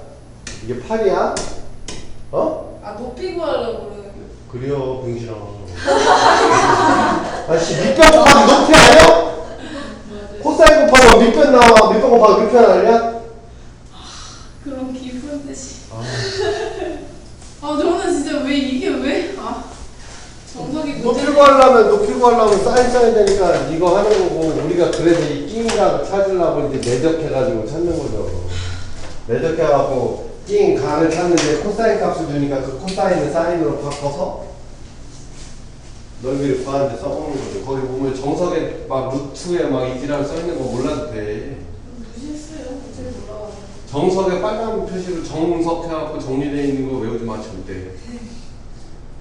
이게 8이야? 어? 아 높이 구하려고 그러는 거. 그래요 병신아. 아씨 밑변 곱하기 높이 아니야? 코사인 곱하면 밑변 나와. 밑변 곱하기 밑변 아니야? 그런 깊은 뜻이. 아. 아 저는 진짜 왜 이게 왜? 아 정석이 높이 구하려면 사인 써야 되니까 이거 하는 거고 우리가 그래서 이 끼인각을 찾으려고 이제 내적해가지고 찾는 거죠. 내적해갖고 끼인각을 찾는데 코사인 값을 주니까 그 코사인을 사인으로 바꿔서 넓이를 구하는데 써보는 거죠. 거기 보면 정석에 막 루트에 막 이지라고 써있는 거 몰라도 돼. 무시했어요. 어차피 몰라가지고. 정석에 빨간 표시로 정석 해갖고 정리되어 있는 거 외우지 마 절대.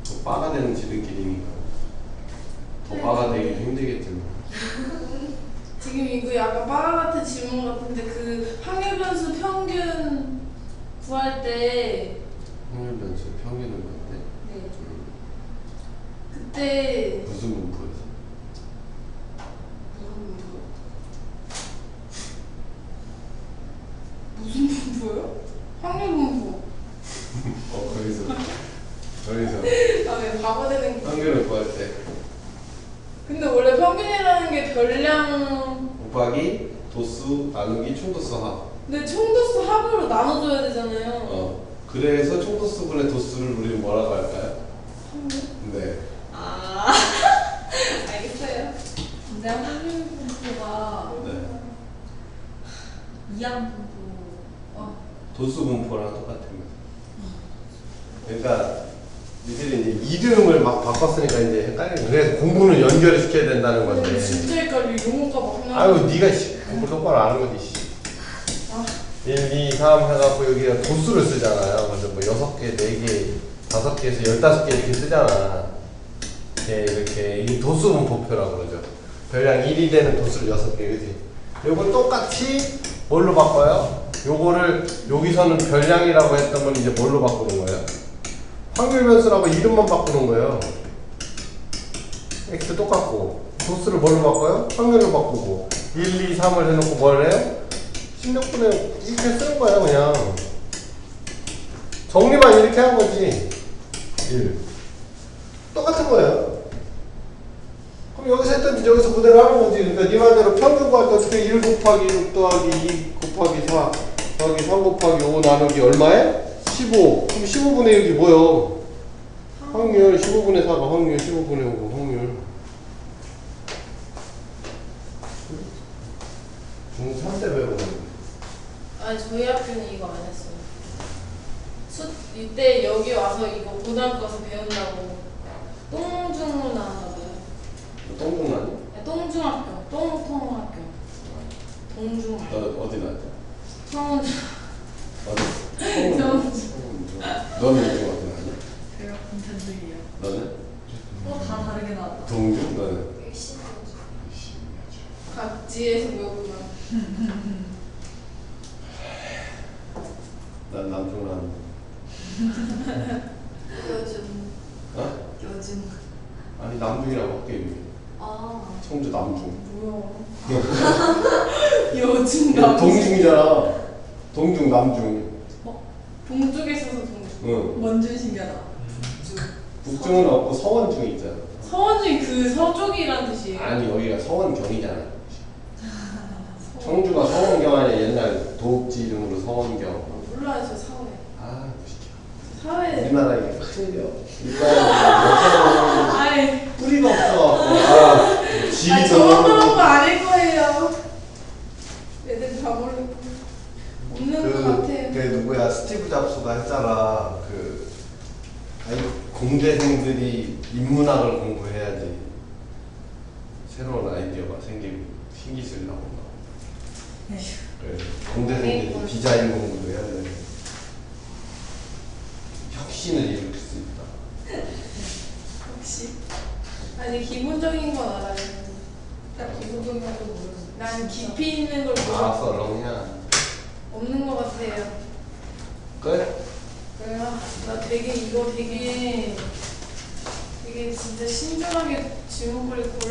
더 빠가 되는 지름길이니까. 더 빠가 되기도 힘들겠지만. 지금 이거 약간 빠가 같은 질문 같은데 그 확률 변수 평균 구할 때 확률 변수 평균은 뭔데? 네. 그때 무슨 문구에서? 무슨 분포요? 확률 분포. 거기서 아왜 바보 되는 거. 확률을 구할 때 근데 원래 평균이라는 게 별량. 곱하기 도수 나누기 총도수 합. 근데 총도수 합으로 나눠줘야 되잖아요. 그래서 총도수분의 도수를 우리는 뭐라고 할까요? 확률? 네. 아 알겠어요. 근데 확률 분포가 네. 이항 분포 도수 분포랑 똑같은 거죠. 그러니까 니들이 이제 이름을 막 바꿨으니까 이제 헷갈리는 거예요. 그래서 공부는 연결을 시켜야 된다는 건데. 진짜 헷갈려. 용어가 막 나와. 아유 네가 공부 똑바로 안 하는 거지. 아. 1, 2, 3 해갖고 여기가 도수를 쓰잖아요. 그래서 뭐 6개, 4개, 5개에서 15개 이렇게 쓰잖아. 이렇게 이 도수 분포표라고 그러죠. 별량 1이 되는 도수를 6개, 그지? 요거 똑같이 뭘로 바꿔요? 요거를 여기서는 별량이라고 했던 건 이제 뭘로 바꾸는 거예요? 확률 변수라고 이름만 바꾸는 거예요. x 똑같고 도수를 뭘로 바꿔요? 확률로 바꾸고 1, 2, 3을 해놓고 뭘 해요? 16분의 이렇게 쓰는 거예요 그냥. 정리만 이렇게 한 거지. 1. 똑같은 거야. 그럼 여기서 했던 여기서 그대로 하는 거지. 그러니까 네 말대로 평균 구할 때 어떻게 1 곱하기 6 더하기 2 곱하기 4 더하기 3 곱하기 5 나누기 얼마에? 15. 그럼 15분의 6이 뭐요? 확률 15분의 4가 확률 15분의 5가 확률. 중3 때 배우는 거. 아니 저희 학교는 이거 안 했어요. 이때 여기 와서 이거 고등학교 가서 배운다고 똥중으로 나왔나 봐요. 똥중 나니? 아니, 똥중학교, 똥통학교, 동중학교. 너 어디 나왔지? 성원 어디? 성원. 너는 어디 나왔니? 제가 본전중이에요. 너는? 다 다르게 나왔다. 동중? 너는? 일신 거죠. 각지에서 배우구나. 난 남중 나왔는데. 요즘 어? 요즘 아니 남중이라고 할게 여기. 아 청주 남중. 뭐야? 요즘 나 동중이잖아. 동중 남중. 동쪽에 있어서 동중. 응. 원준 신기하다. 북중은 없고 서원중이 있잖아. 서원중이 그 서쪽이란 뜻이에요. 아니 여기가 서원경이잖아. 청주가 서원경 아니야. 옛날 도읍지 이름으로 서원경. 몰라요 저 사회. 아 무시켜. 사회. 우리나라 이게 틀려. 이거 아이. 뿌리가 없어. 지리도 저만 그런 거 아닐 거예요. 애들 다 모르고 없는 것 같아요. 그 누구야 스티브 잡스가 했잖아. 아니 공대생들이 인문학을 공부해야지 새로운 아이디어가 생기고 신기술이 나온다. 그래서 공대생들이 디자인 공부도 해야 돼. 혁신을 일으킬 수 있다. 혹시 아니 기본적인 건 알아요. 딱 기본적인 것도 모르고. 난 깊이 있는 걸 모르고 알았어, 렁이야. 없는 것 같아요. 끝? 그래요? 나 되게 이거 되게 진짜 신중하게 질문거리 골라.